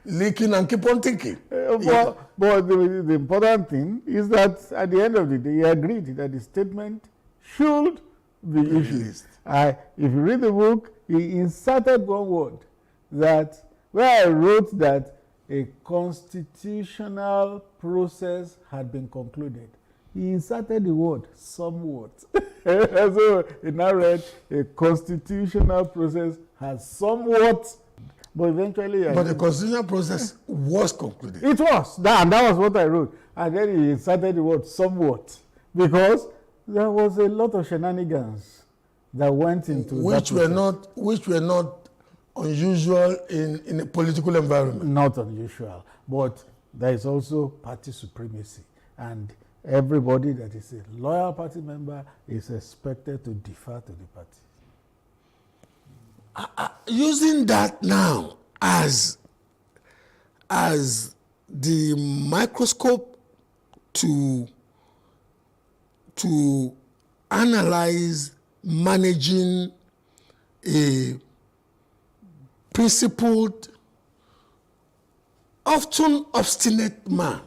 Speaker 6: leaking and keep on thinking.
Speaker 7: But the important thing is that at the end of the day, he agreed that the statement should be issued. If you read the book, he inserted one word where I wrote that a constitutional process had been concluded. He inserted the word somewhat. So he now read a constitutional process has somewhat, but eventually.
Speaker 6: But the constitutional process was concluded.
Speaker 7: It was, and that was what I wrote. And then he inserted the word somewhat because there was a lot of shenanigans that went into
Speaker 6: which were not unusual in a political environment.
Speaker 7: Not unusual, but there is also party supremacy, and everybody that is a loyal party member is expected to defer to the party.
Speaker 6: Using that now as the microscope to analyze managing a principled, often obstinate man.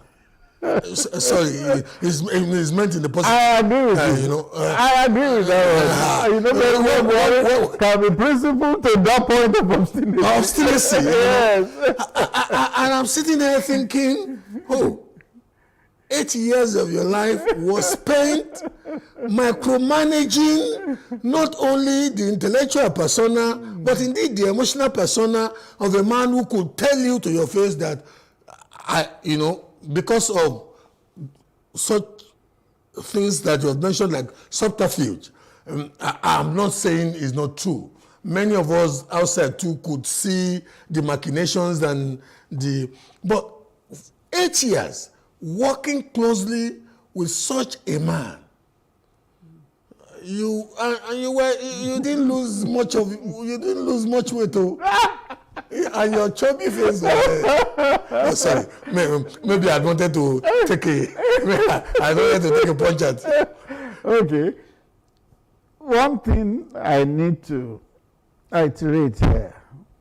Speaker 6: Sorry, it's meant in the positive.
Speaker 7: I agree with you. I agree with that. Can be principled to that point of obstinacy.
Speaker 6: Obstinacy.
Speaker 7: Yes.
Speaker 6: And I'm sitting there thinking, 8 years of your life was spent micromanaging not only the intellectual persona, but indeed the emotional persona of a man who could tell you to your face that, because of such things that you have mentioned like subterfuge, I'm not saying it's not true. Many of us outside too could see the machinations but 8 years working closely with such a man, you didn't lose much weight, oh. And your chubby face. Oh, sorry, maybe I wanted to take a punch at.
Speaker 7: Okay. One thing I need to iterate here,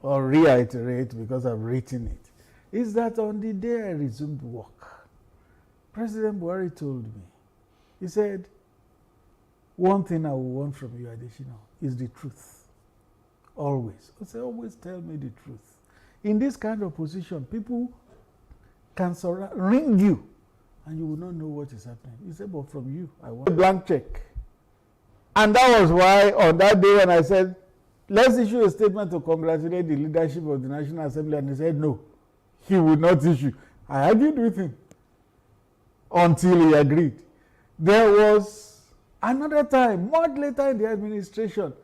Speaker 7: or reiterate because I've written it, is that on the day I resumed work, President Buhari told me, he said, one thing I will want from you, Adesina, is the truth. Always. I say, always tell me the truth. In this kind of position, people can ring you and you will not know what is happening. He said, but from you, I want a blank check. And that was why on that day when I said, let's issue a statement to congratulate the leadership of the National Assembly, and he said no, he would not issue. I argued with him until he agreed. There was another time, much later in the administration,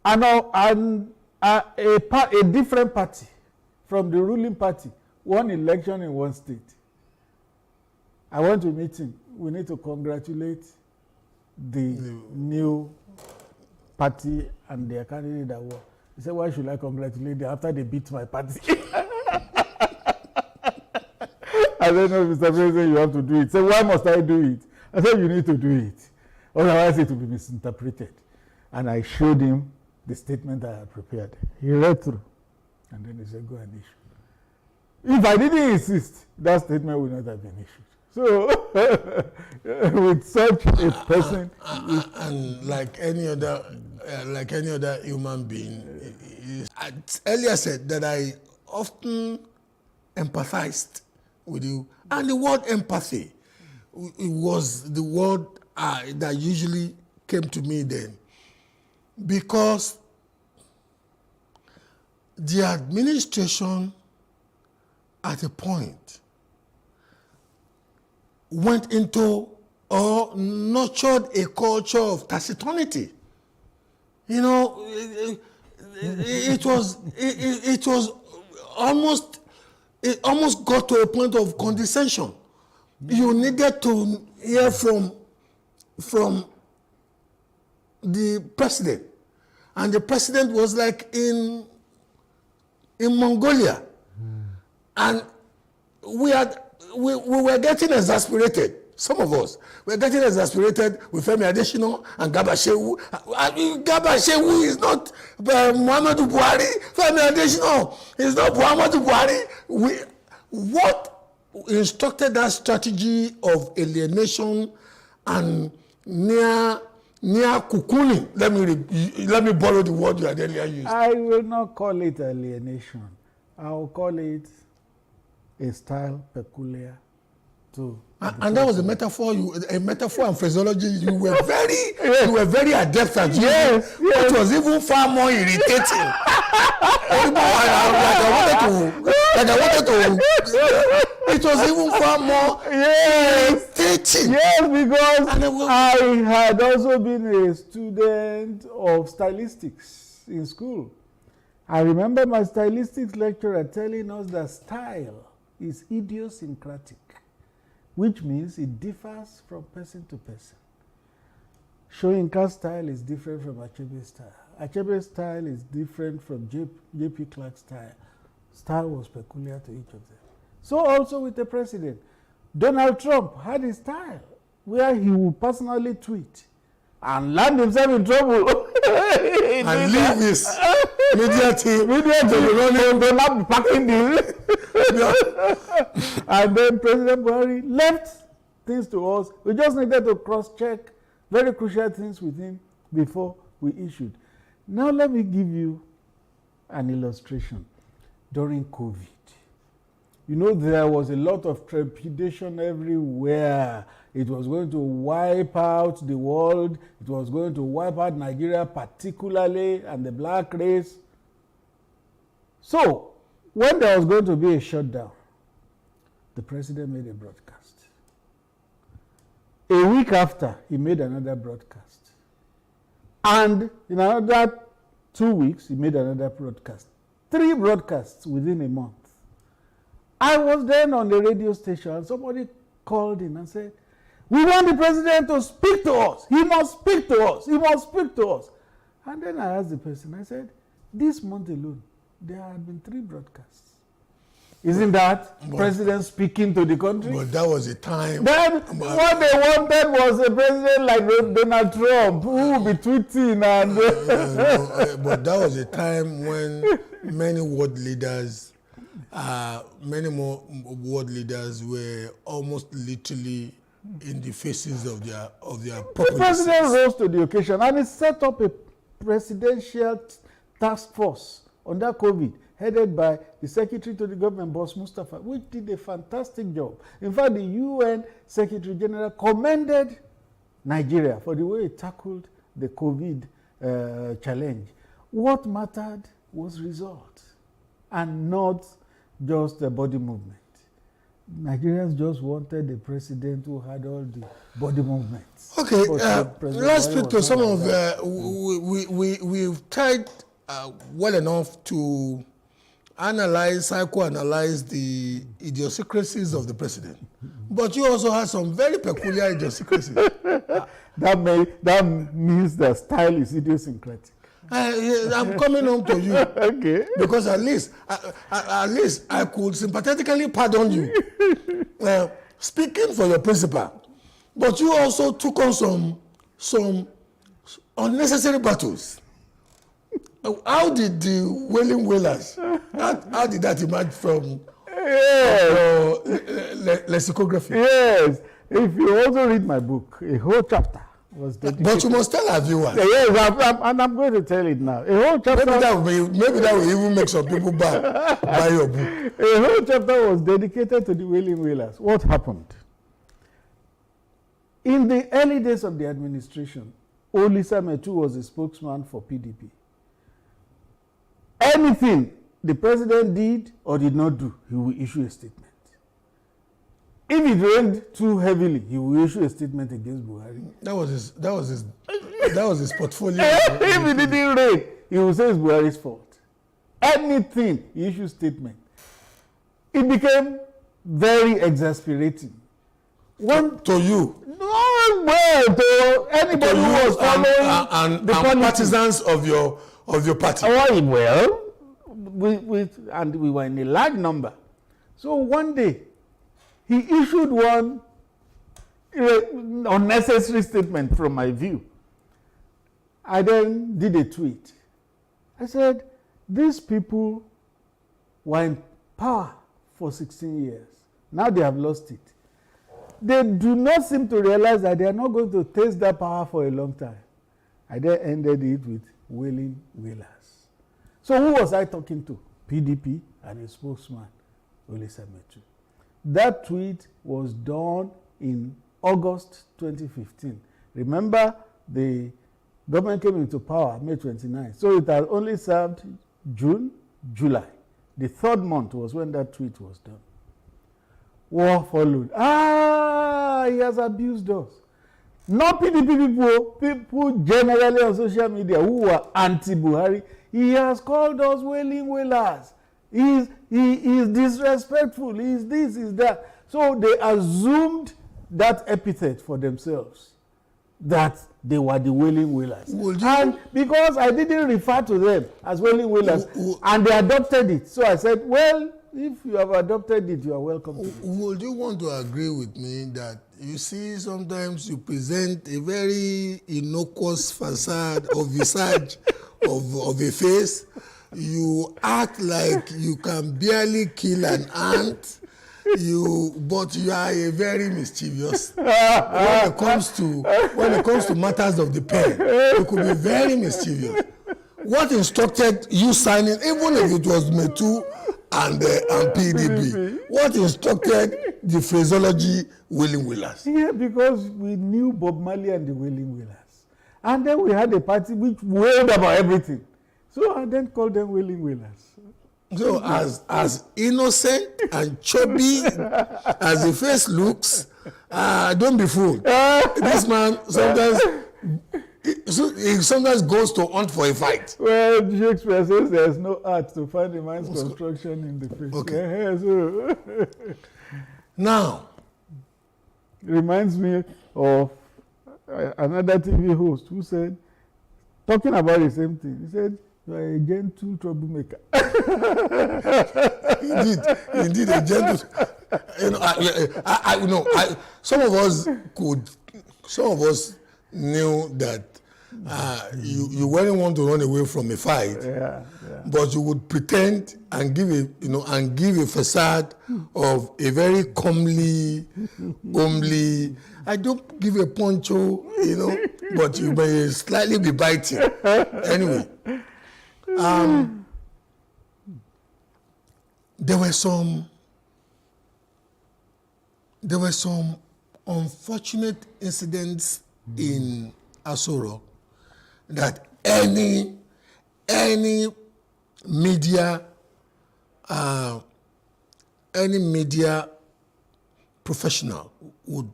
Speaker 7: a different party from the ruling party won election in one state. I went to meet him. We need to congratulate the new party and their candidate that won. He said, why should I congratulate them after they beat my party? I said, no, Mr. President, you have to do it. He said, why must I do it? I said, you need to do it. Otherwise it will be misinterpreted. And I showed him the statement I had prepared. He read through. And then he said, go and issue. If I didn't insist, that statement would not have been issued. So, with such a person,
Speaker 6: and like any other human being, I earlier said that I often empathized with you, and the word empathy, it was the word that usually came to me then, because the administration at a point went into or nurtured a culture of taciturnity. You know, it almost got to a point of condescension. You needed to hear from the president, and the president was like in Mongolia, and we were getting exasperated. Some of us were getting exasperated with Femi Adesina and Garba Shehu. Garba Shehu is not Muhammadu Buhari. Femi Adesina is not Muhammadu Buhari. What instructed that strategy of alienation and near cocooning? Let me borrow the word you had earlier used.
Speaker 7: I will not call it alienation. I will call it a style peculiar to.
Speaker 6: And that was a metaphor and phraseology you were very adept at using.
Speaker 7: Yes.
Speaker 6: It was even far more irritating. It was even far more irritating.
Speaker 7: Yes, because I had also been a student of stylistics in school. I remember my stylistics lecturer telling us that style is idiosyncratic, which means it differs from person to person. Soyinka's style is different from Achebe's style. Achebe's style is different from J.P. Clark's style. Style was peculiar to each of them. So also with the president. Donald Trump had his style where he would personally tweet and land himself in trouble.
Speaker 6: And leave his media team
Speaker 7: to not be packing this. And then President Buhari left things to us. We just needed to cross-check very crucial things with him before we issued. Now let me give you an illustration. During COVID, you know, there was a lot of trepidation everywhere. It was going to wipe out the world. It was going to wipe out Nigeria particularly, and the black race. So, when there was going to be a shutdown, the president made a broadcast. A week after, he made another broadcast. And in another 2 weeks, he made another broadcast. 3 broadcasts within a month. I was then on the radio station, and somebody called in and said, We want the president to speak to us. He must speak to us. He must speak to us. And then I asked the person, I said, this month alone, there have been 3 broadcasts. Isn't that president speaking to the country?
Speaker 6: But that was a time.
Speaker 7: Then what they wanted was a president like Donald Trump who will be tweeting and.
Speaker 6: But that was a time when many world leaders, many more world leaders were almost literally in the faces of their
Speaker 7: The president rose to the occasion and he set up a presidential task force under COVID, headed by the Secretary to the Government, Boss Mustafa, which did a fantastic job. In fact, the UN Secretary General commended Nigeria for the way it tackled the COVID challenge. What mattered was result and not just the body movement. Nigerians just wanted a president who had all the body movements.
Speaker 6: Okay, let's speak to some of we've tried well enough to psychoanalyze the idiosyncrasies of the president. But you also have some very peculiar idiosyncrasies.
Speaker 7: That means the style is idiosyncratic.
Speaker 6: I'm coming home to you.
Speaker 7: Okay.
Speaker 6: Because at least I could sympathetically pardon you. Speaking for your principal, but you also took on some unnecessary battles. How did the Wailing Wailers, how did that emerge from lexicography?
Speaker 7: Yes. If you also read my book, a whole chapter was dedicated.
Speaker 6: But you must tell our viewers.
Speaker 7: Yes, I'm going to tell it now. A whole chapter.
Speaker 6: Maybe that will even make some people buy your book.
Speaker 7: A whole chapter was dedicated to the Wailing Wailers. What happened? In the early days of the administration, Olisa Metu was a spokesman for PDP. Anything the president did or did not do, he will issue a statement. If it rained too heavily, he will issue a statement against Buhari.
Speaker 6: That was his portfolio.
Speaker 7: If it didn't rain, he will say it's Buhari's fault. Anything, he issues statement. It became very exasperating.
Speaker 6: To you?
Speaker 7: No, well, to anybody who was following
Speaker 6: and partisans of your party.
Speaker 7: Oh, well, we were in a large number. So one day, he issued one unnecessary statement from my view. I then did a tweet. I said, these people were in power for 16 years. Now they have lost it. They do not seem to realize that they are not going to taste that power for a long time. I then ended it with Wailing Wailers. So who was I talking to? PDP and a spokesman, Olisa Metu. That tweet was done in August 2015. Remember, the government came into power May 29. So it had only served June, July. The 3rd month was when that tweet was done. War followed. He has abused us. Not PDP people generally on social media who were anti-Buhari. He has called us Wailing Wailers. He is disrespectful. He is this, he is that. So they assumed that epithet for themselves, that they were the Wailing Wailers. And because I didn't refer to them as Wailing Wailers, and they adopted it. So I said, well, if you have adopted it, you are welcome to it.
Speaker 6: Would you want to agree with me that you see sometimes you present a very innocuous facade or visage of a face, you act like you can barely kill an ant, but you are a very mischievous. When it comes to matters of the pen, you could be very mischievous. What instructed you signing, even if it was Metu and PDP, what instructed the phraseology Wailing Wailers?
Speaker 7: Yeah, because we knew Bob Marley and the Wailing Wailers. And then we had a party which wailed about everything. So I then called them Wailing Wailers.
Speaker 6: So as innocent and chubby as the face looks, don't be fooled. This man sometimes goes to hunt for a fight.
Speaker 7: Well, Shakespeare says there's no art to find a man's construction in the face.
Speaker 6: Okay. Now,
Speaker 7: reminds me of another TV host who said, talking about the same thing, he said, "You are a gentle troublemaker."
Speaker 6: Indeed, a gentle. Some of us knew that you wouldn't want to run away from a fight, but you would pretend and give a facade of a very comely, homely. I don't give a poncho, but you may slightly be biting. Anyway, there were some unfortunate incidents in Aso Rock that any media professional would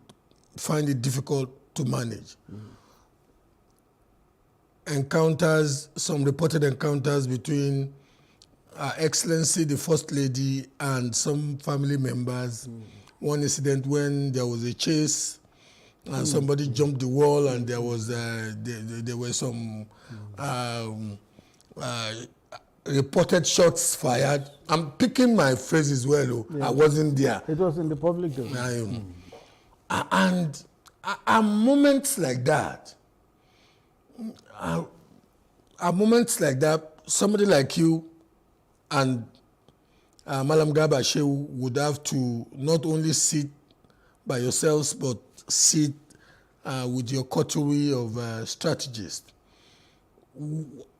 Speaker 6: find it difficult to manage. Some reported encounters between Her Excellency the First Lady and some family members. One incident when there was a chase and somebody jumped the wall and there were some reported shots fired. I'm picking my phrases well. I wasn't there.
Speaker 7: It was in the public domain.
Speaker 6: And moments like that, somebody like you and Malam Garba Shehu would have to not only sit by yourselves, but sit with your coterie of strategists.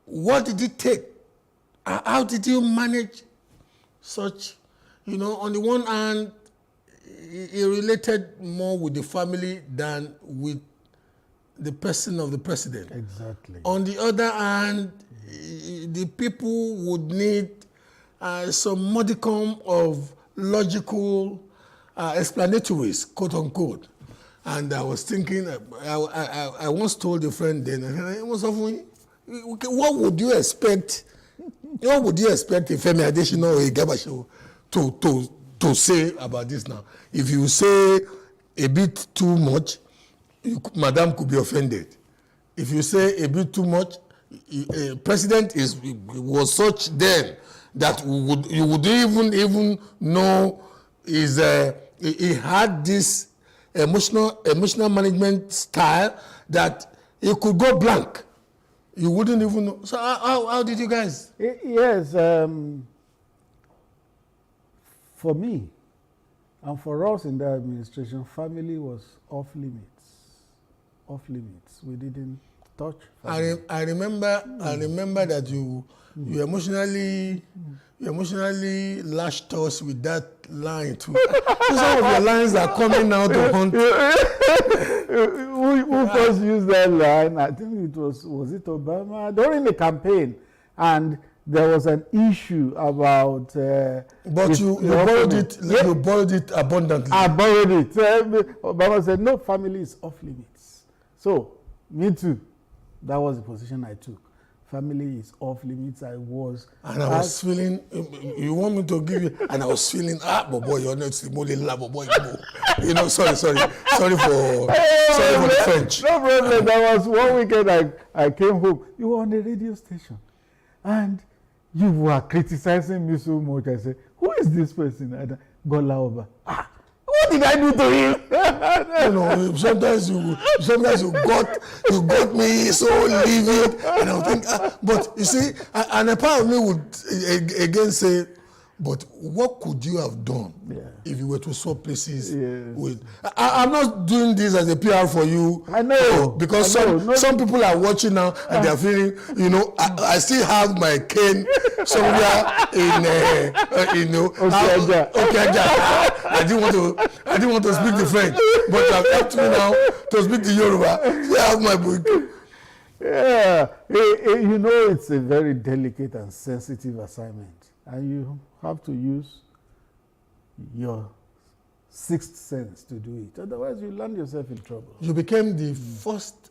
Speaker 6: What did it take? How did you manage such, on the one hand, it related more with the family than with the person of the president.
Speaker 7: Exactly.
Speaker 6: On the other hand, the people would need some modicum of logical explanatories, quote unquote. And I was thinking, I once told a friend then, what would you expect? What would you expect if Femi Adesina or Garba Shehu to say about this now? If you say a bit too much, Madam could be offended. If you say a bit too much, President was such then that you would even know he had this emotional management style that he could go blank. You wouldn't even know. So how did you guys?
Speaker 7: Yes, for me and for us in the administration, family was off limits. Off limits. We didn't touch family.
Speaker 6: I remember that you emotionally lashed us with that line too. Some of your lines are coming now to haunt.
Speaker 7: Who first used that line? I think it was it Obama during the campaign, and there was an issue about.
Speaker 6: But you borrowed it. You borrowed it abundantly.
Speaker 7: I borrowed it. Obama said no, family is off limits. So me too. That was the position I took. Family is off limits. I was
Speaker 6: feeling. You want me to give you? And I was feeling. But boy, you're not Simone Labo boy. Sorry for the French.
Speaker 7: No problem. There was one weekend I came home. You were on the radio station, and you were criticizing me so much. I said, "Who is this person?" Gola Oba. What did I do to him?
Speaker 6: Sometimes you got me so livid, and I would think, but you see, and a part of me would again say, but what could you have done if you were to swap places with? I'm not doing this as a PR for you.
Speaker 7: I know.
Speaker 6: Because some people are watching now and they're feeling, I still have my cane somewhere in Okija. I didn't want to speak the French, but I've helped me now to speak the Yoruba. I have my book.
Speaker 7: Yeah, it's a very delicate and sensitive assignment, and you have to use your sixth sense to do it. Otherwise, you land yourself in trouble.
Speaker 6: You became the first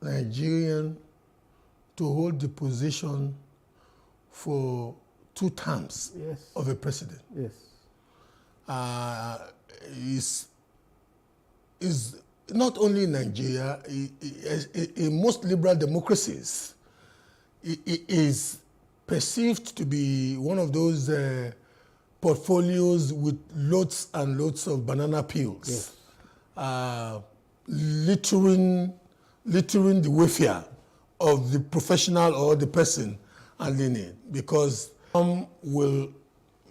Speaker 6: Nigerian to hold the position for 2 terms of a president.
Speaker 7: Yes.
Speaker 6: is not only in Nigeria, in most liberal democracies, it is perceived to be one of those portfolios with loads and loads of banana peels, littering the welfare of the professional or the person handling it, because some will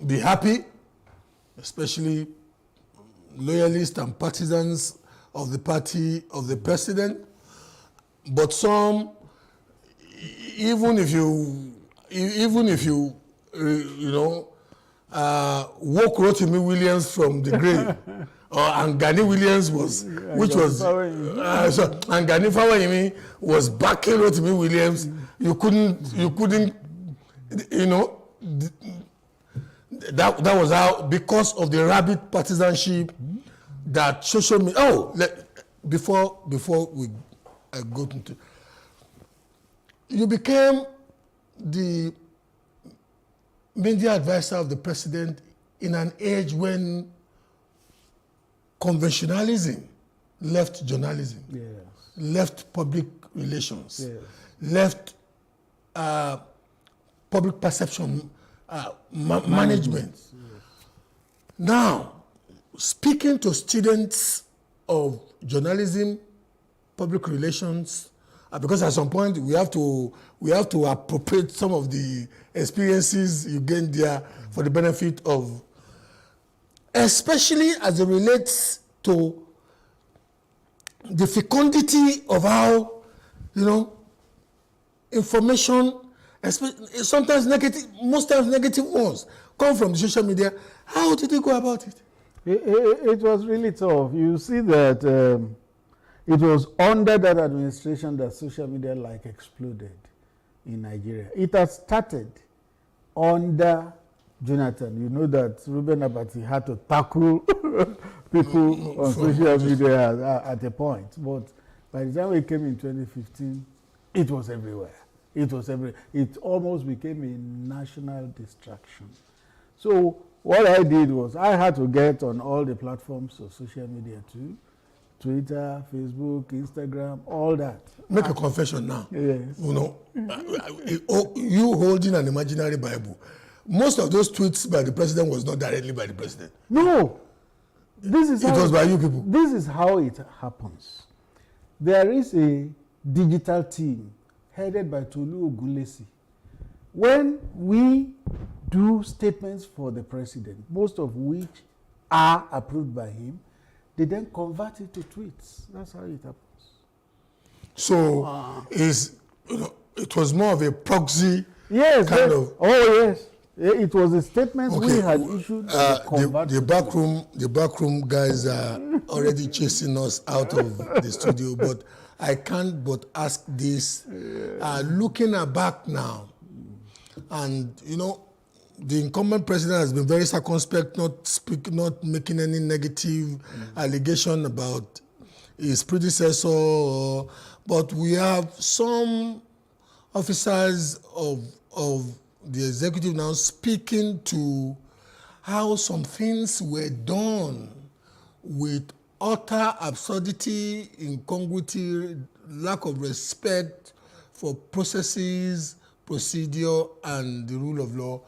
Speaker 6: be happy, especially loyalists and partisans of the party of the president, but some, even if you woke Rotimi Williams from the grave, and Gani Williams was, and Gani Fawayimi was backing Rotimi Williams. You couldn't, that was how, because of the rabid partisanship that social media. Before we go into, you became the media advisor of the president in an age when conventionalism left journalism, left public relations, left public perception management. Now, speaking to students of journalism, public relations, because at some point we have to appropriate some of the experiences you gain there for the benefit of, especially as it relates to the fecundity of how, information, sometimes negative, most times negative ones, come from the social media. How did you go about it?
Speaker 7: It was really tough. You see that it was under that administration that social media exploded in Nigeria. It has started under Jonathan. You know that Reuben Abati had to tackle people on social media at a point. But by the time we came in 2015, it was everywhere. It almost became a national distraction. So what I did was I had to get on all the platforms of social media too. Twitter, Facebook, Instagram, all that.
Speaker 6: Make a confession now.
Speaker 7: Yes.
Speaker 6: You holding an imaginary Bible. Most of those tweets by the president was not directly by the president.
Speaker 7: No. It
Speaker 6: was by you people.
Speaker 7: This is how it happens. There is a digital team headed by Tolu Ogunlesi. When we do statements for the president, most of which are approved by him, they then convert it to tweets. That's how it happens.
Speaker 6: So it was more of a proxy
Speaker 7: kind
Speaker 6: of.
Speaker 7: Oh yes, it was a statement we had issued.
Speaker 6: The backroom guys are already chasing us out of the studio, but I can't but ask this. Looking back now, and the incumbent president has been very circumspect, not making any negative allegation about his predecessor. But we have some officers of the executive now speaking to how some things were done with utter absurdity, incongruity, lack of respect for processes, procedure, and the rule of law.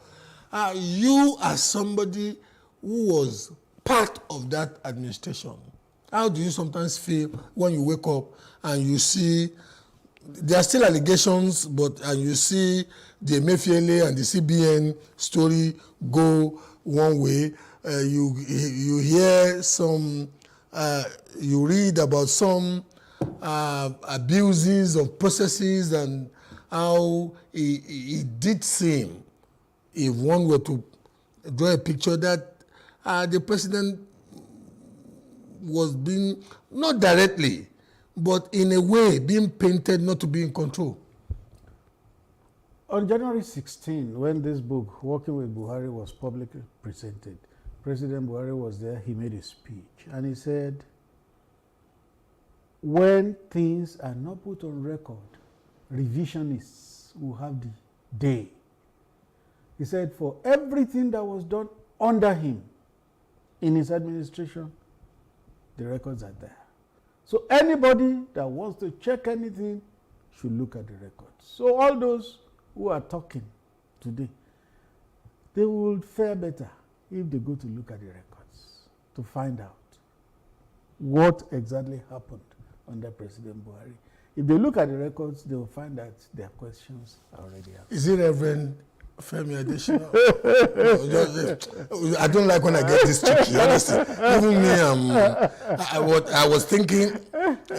Speaker 6: You, as somebody who was part of that administration, how do you sometimes feel when you wake up and you see there are still allegations, and you see the Emefiele and the CBN story go one way? You hear some, you read about some abuses of processes and how it did seem, if one were to draw a picture, that the president was being, not directly, but in a way being painted not to be in control.
Speaker 7: On January 16, when this book, Working with Buhari, was publicly presented, President Buhari was there, he made a speech, and he said, when things are not put on record, revisionists will have the day. He said, for everything that was done under him in his administration, the records are there. So anybody that wants to check anything should look at the records. So all those who are talking today, they will fare better if they go to look at the records to find out what exactly happened under President Buhari. If they look at the records, they will find that their questions are already answered.
Speaker 6: Is it Reverend Femi Adesina? I don't like when I get this tricky, honestly. Even me, I was thinking,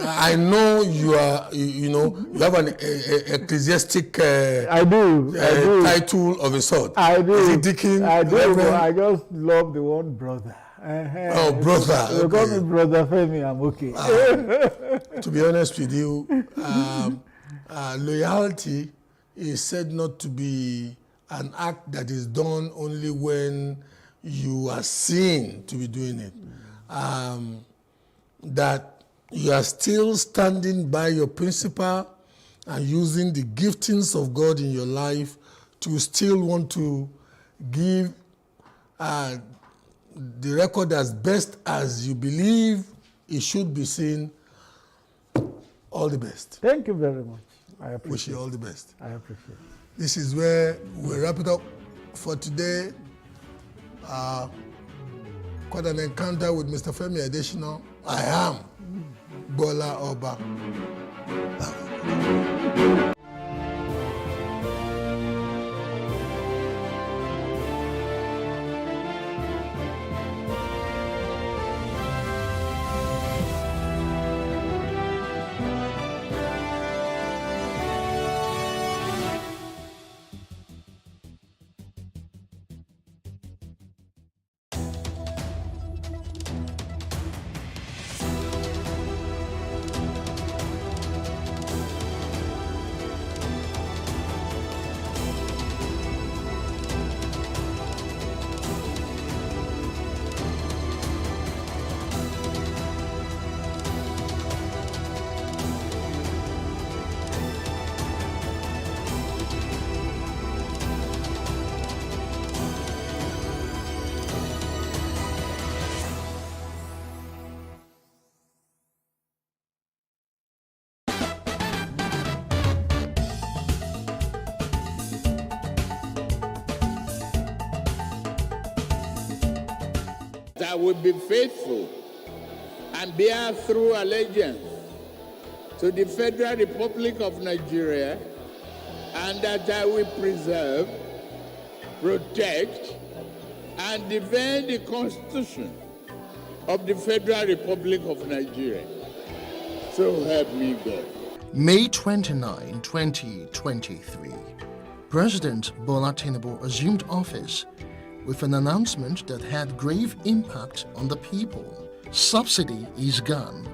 Speaker 6: I know you are, you have an ecclesiastic
Speaker 7: I do.
Speaker 6: title of a sort.
Speaker 7: I do.
Speaker 6: Is it Deacon?
Speaker 7: I do.
Speaker 6: Reverend?
Speaker 7: I just love the one brother.
Speaker 6: Oh, brother.
Speaker 7: You call me Brother Femi, I'm okay.
Speaker 6: To be honest with you, loyalty is said not to be an act that is done only when you are seen to be doing it. That you are still standing by your principle and using the giftings of God in your life to still want to give the record as best as you believe it should be seen. All the best.
Speaker 7: Thank you very much. I appreciate it.
Speaker 6: Wish you all the best.
Speaker 7: I appreciate it.
Speaker 6: This is where we wrap it up for today. Quite an encounter with Mr. Femi Adesina. I am Bola Oba.
Speaker 8: I will be faithful and bear true allegiance to the Federal Republic of Nigeria, and that I will preserve, protect, and defend the Constitution of the Federal Republic of Nigeria. So help me God.
Speaker 9: May 29, 2023, President Bola Tinubu assumed office with an announcement that had grave impact on the people. Subsidy is gone.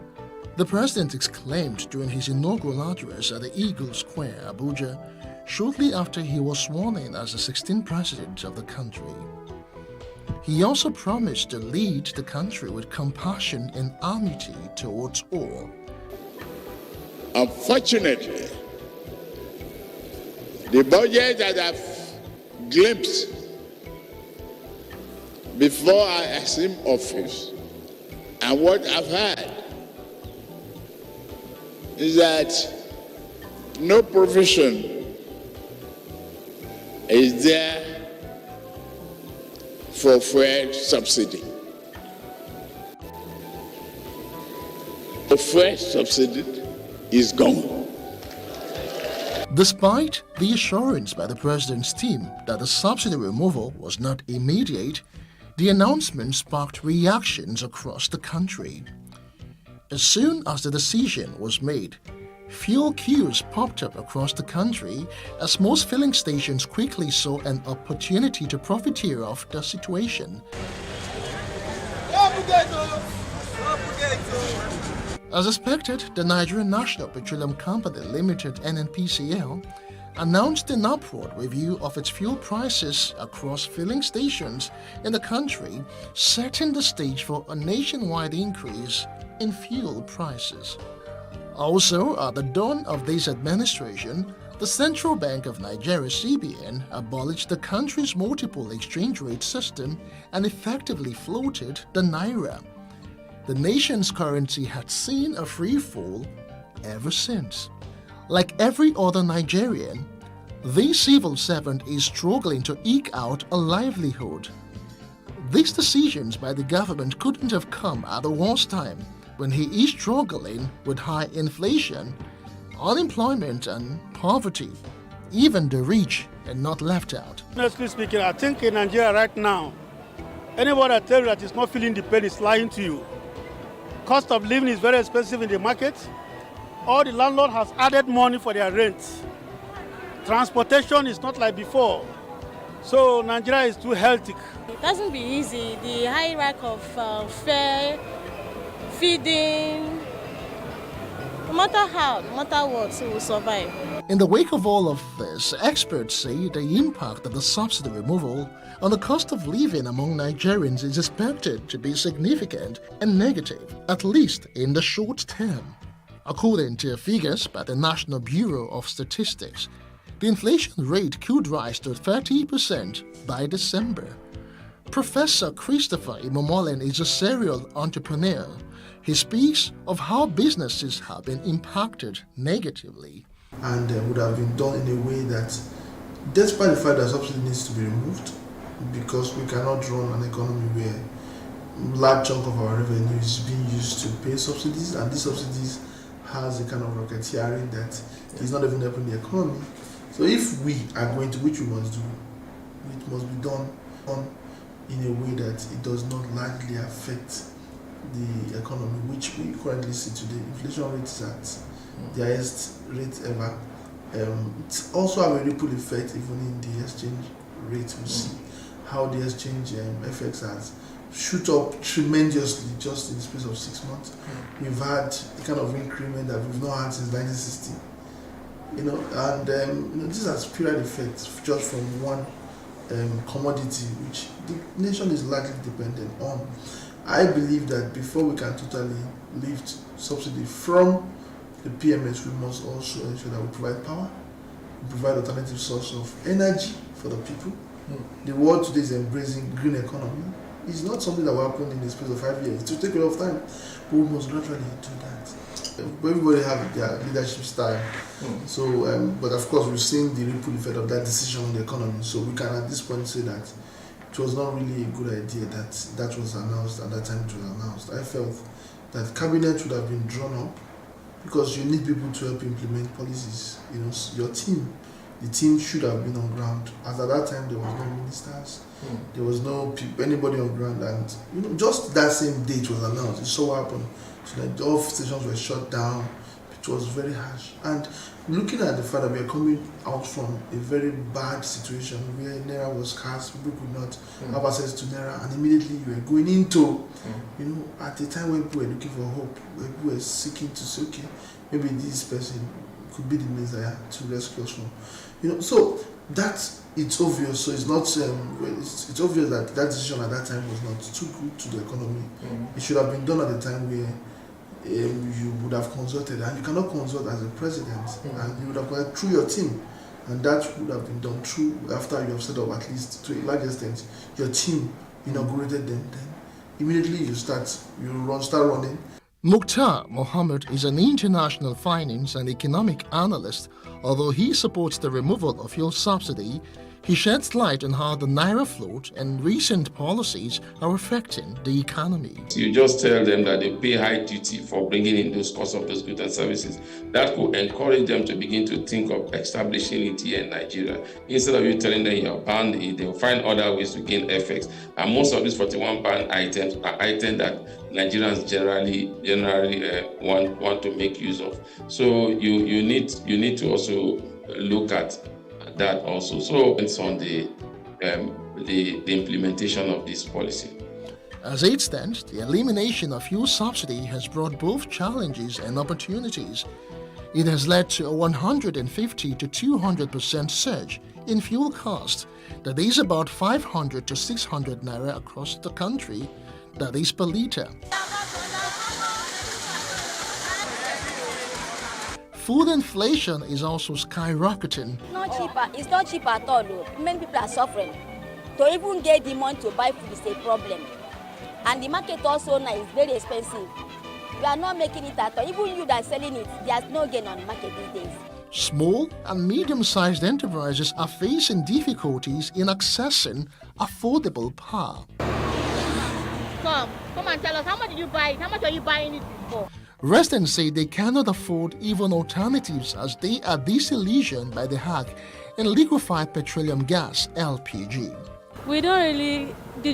Speaker 9: The president exclaimed during his inaugural address at the Eagle Square, Abuja, shortly after he was sworn in as the 16th president of the country. He also promised to lead the country with compassion and amity towards all.
Speaker 8: Unfortunately, the budget that I've glimpsed before I assume office and what I've heard is that no provision is there for fuel subsidy. The fuel subsidy is gone.
Speaker 9: Despite the assurance by the president's team that the subsidy removal was not immediate, the announcement sparked reactions across the country. As soon as the decision was made, fuel queues popped up across the country as most filling stations quickly saw an opportunity to profiteer of the situation. As expected, the Nigerian National Petroleum Company Limited (NNPCL) announced an upward review of its fuel prices across filling stations in the country, setting the stage for a nationwide increase in fuel prices. Also, at the dawn of this administration, the Central Bank of Nigeria (CBN) abolished the country's multiple exchange rate system and effectively floated the naira. the nation's currency had seen a free fall ever since. Like every other Nigerian, this civil servant is struggling to eke out a livelihood. These decisions by the government couldn't have come at the worst time, when he is struggling with high inflation, unemployment and poverty. Even the rich are not left out.
Speaker 10: Honestly speaking, I think in Nigeria right now, anyone that tells you that is not feeling the pain is lying to you. Cost of living is very expensive in the market. All the landlord has added money for their rent. Transportation is not like before. So Nigeria is too hectic.
Speaker 11: It doesn't be easy. The high rack of fare, feeding, no matter how, no matter what, we will survive.
Speaker 9: In the wake of all of this, experts say the impact of the subsidy removal on the cost of living among Nigerians is expected to be significant and negative, at least in the short term. According to figures by the National Bureau of Statistics, the inflation rate could rise to 30% by December. Professor Christopher Imomolen is a serial entrepreneur. He speaks of how businesses have been impacted negatively.
Speaker 12: And would have been done in a way that, despite the fact that subsidy needs to be removed, because we cannot run an economy where a large chunk of our revenue is being used to pay subsidies, and these subsidies has a kind of racketeering that is not even helping the economy. So if we are going to, which we must do, it must be done in a way that it does not largely affect the economy, which we currently see today. Inflation rate is at the highest rate ever. It's also have a ripple effect even in the exchange rate. We see how the exchange FX has shoot up tremendously just in the space of 6 months. We've had the kind of increment that we've not had since 1960. And this has period effects just from one commodity, which the nation is largely dependent on. I believe that before we can totally lift subsidy from the PMS, we must also ensure that we provide power, we provide alternative source of energy for the people. The world today is embracing green economy. It's not something that will happen in the space of 5 years. It will take a lot of time, but we must gradually do that. Everybody have their leadership style. So, but of course, we've seen the ripple effect of that decision on the economy. So we can at this point say that it was not really a good idea that was announced at that time it was announced. I felt that cabinet would have been drawn up because you need people to help implement policies. Your team, the team should have been on ground. As at that time, there was no ministers, there was no anybody on ground, and just that same day it was announced. It so happened. So that all stations were shut down. It was very harsh. And looking at the fact that we are coming out from a very bad situation where Naira was scarce, people could not have access to Naira, and immediately you were going into, at a time when people were looking for hope, when people were seeking to say, okay, maybe this person could be the Messiah to rescue us from. So that's, it's obvious. So it's not, it's obvious that that decision at that time was not too good to the economy. It should have been done at a time where you would have consulted, and you cannot consult as a president, and you would have consulted through your team, and that would have been done through after you have set up at least to a large extent your team inaugurated them. Then immediately you start running.
Speaker 9: Mukhtar Mohammed is an international finance and economic analyst. Although he supports the removal of fuel subsidy, he sheds light on how the Naira float and recent policies are affecting the economy.
Speaker 14: You just tell them that they pay high duty for bringing in those costs of those goods and services. That could encourage them to begin to think of establishing it here in Nigeria. Instead of you telling them you're banned, they'll find other ways to gain FX. And most of these 41 banned items are items that Nigerians generally want to make use of. So you need to also look at that also. So it's on the implementation of this policy.
Speaker 9: As it stands, the elimination of fuel subsidy has brought both challenges and opportunities. It has led to a 150 to 200% surge in fuel costs. That is about 500 to 600 Naira across the country. That is per litre. Food inflation is also skyrocketing.
Speaker 15: It's not cheap at all. Though. Many people are suffering. To even get the money to buy food is a problem. And the market also now is very expensive. You are not making it at all. Even you that are selling it, there's no gain on the market these days.
Speaker 9: Small and medium-sized enterprises are facing difficulties in accessing affordable power.
Speaker 4: Come and tell us, how much did you buy it? How much are you buying it for?
Speaker 9: Residents say they cannot afford even alternatives as they are disillusioned by the hack in liquefied petroleum gas, LPG.
Speaker 11: We don't really, they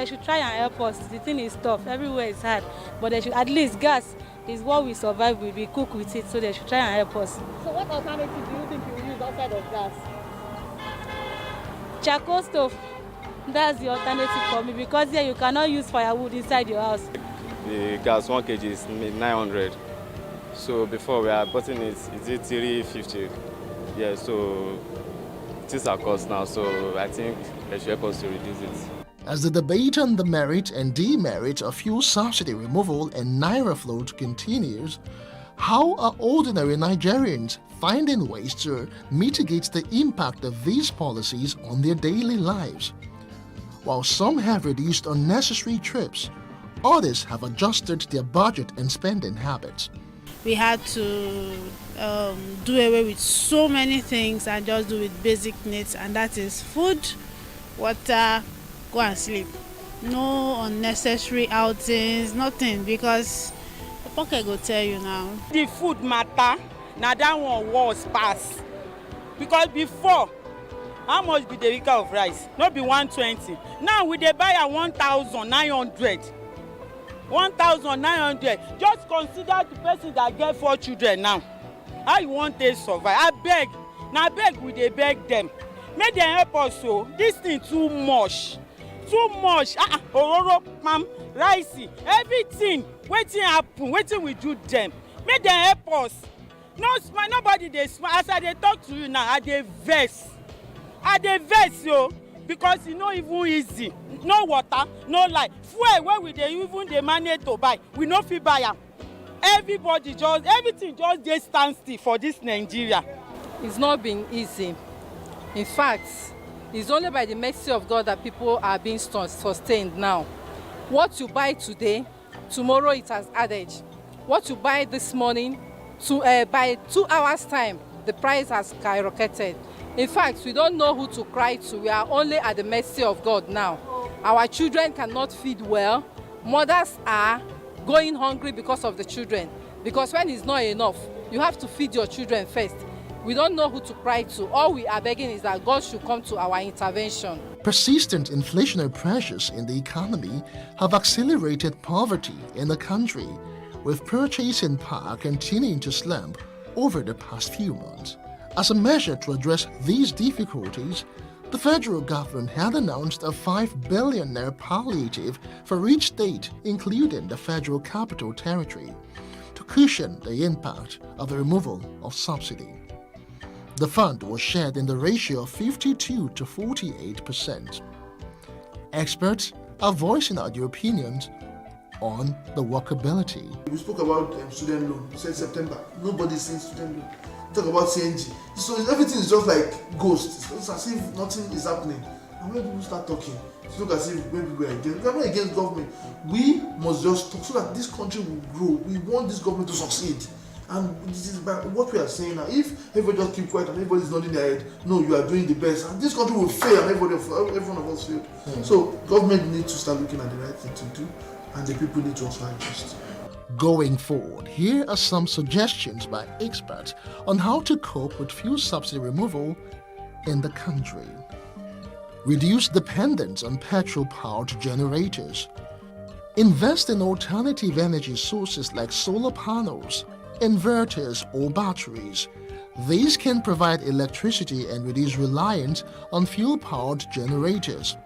Speaker 11: should try and help us. The thing is tough, everywhere is hard, but they should, at least gas is what we survive with, we cook with it, so they should try and help us.
Speaker 4: So what alternative do you think you will use outside of gas?
Speaker 11: Charcoal stove, that's the alternative for me, because here you cannot use firewood inside your house.
Speaker 13: The gas 1 kg is 900. So before we are buying it, is it 350? Yeah, so it is our cost now, so I think they should help us to reduce it.
Speaker 9: As the debate on the merit and demerit of fuel subsidy removal and Naira float continues, how are ordinary Nigerians finding ways to mitigate the impact of these policies on their daily lives? While some have reduced unnecessary trips, others have adjusted their budget and spending habits.
Speaker 17: We had to do away with so many things and just do with basic needs, and that is food, water, go and sleep. No unnecessary outings, nothing, because the pocket go tell you now.
Speaker 20: The food matter, now that one was pass. Because before, how much be the week of rice? Not be 120. Now we dey buy at 1,900. 1,900. Just consider the person that get 4 children now. How you want to survive? I beg. Now beg we dey beg them. Make them help us so. This thing too much. Too much. Ororo, ma'am, rice, everything. Waiting happen. Waiting we do them. Make them help us. No smile. Nobody dey smile. As I dey talk to you now, I dey vex. Yo. Because it's not even easy. No water, no light. Fuel where we dey even dey manage to buy, we no fit buy am. Everything just dey stand still for this Nigeria.
Speaker 21: It's not been easy. In fact, it's only by the mercy of God that people are being sustained now. What you buy today, tomorrow it has added. What you buy this morning, by 2 hours time, the price has skyrocketed. In fact, we don't know who to cry to. We are only at the mercy of God now. Our children cannot feed well. Mothers are going hungry because of the children. Because when it's not enough, you have to feed your children first. We don't know who to cry to. All we are begging is that God should come to our intervention.
Speaker 9: Persistent inflationary pressures in the economy have accelerated poverty in the country, with purchasing power continuing to slump over the past few months. As a measure to address these difficulties, the federal government had announced a 5 billion naira palliative for each state, including the Federal Capital Territory, to cushion the impact of the removal of subsidy. The fund was shared in the ratio of 52 to 48%. Experts are voicing out their opinions on the workability.
Speaker 12: We spoke about student loan. We said September. Nobody's saying student loan. We talk about CNG. So everything is just like ghost. It's as if nothing is happening. And when people start talking, it's not as if maybe we're not against government. We must just talk so that this country will grow. We want this government to succeed. And this is what we are saying now. If everybody just keep quiet and everybody's nodding their head, no, you are doing the best, and this country will fail, and every one of us fail. So government needs to start looking at the right thing to do, and the people need to also adjust.
Speaker 9: Going forward, here are some suggestions by experts on how to cope with fuel subsidy removal in the country. Reduce dependence on petrol-powered generators. Invest in alternative energy sources like solar panels, inverters or batteries. These can provide electricity and reduce reliance on fuel-powered generators.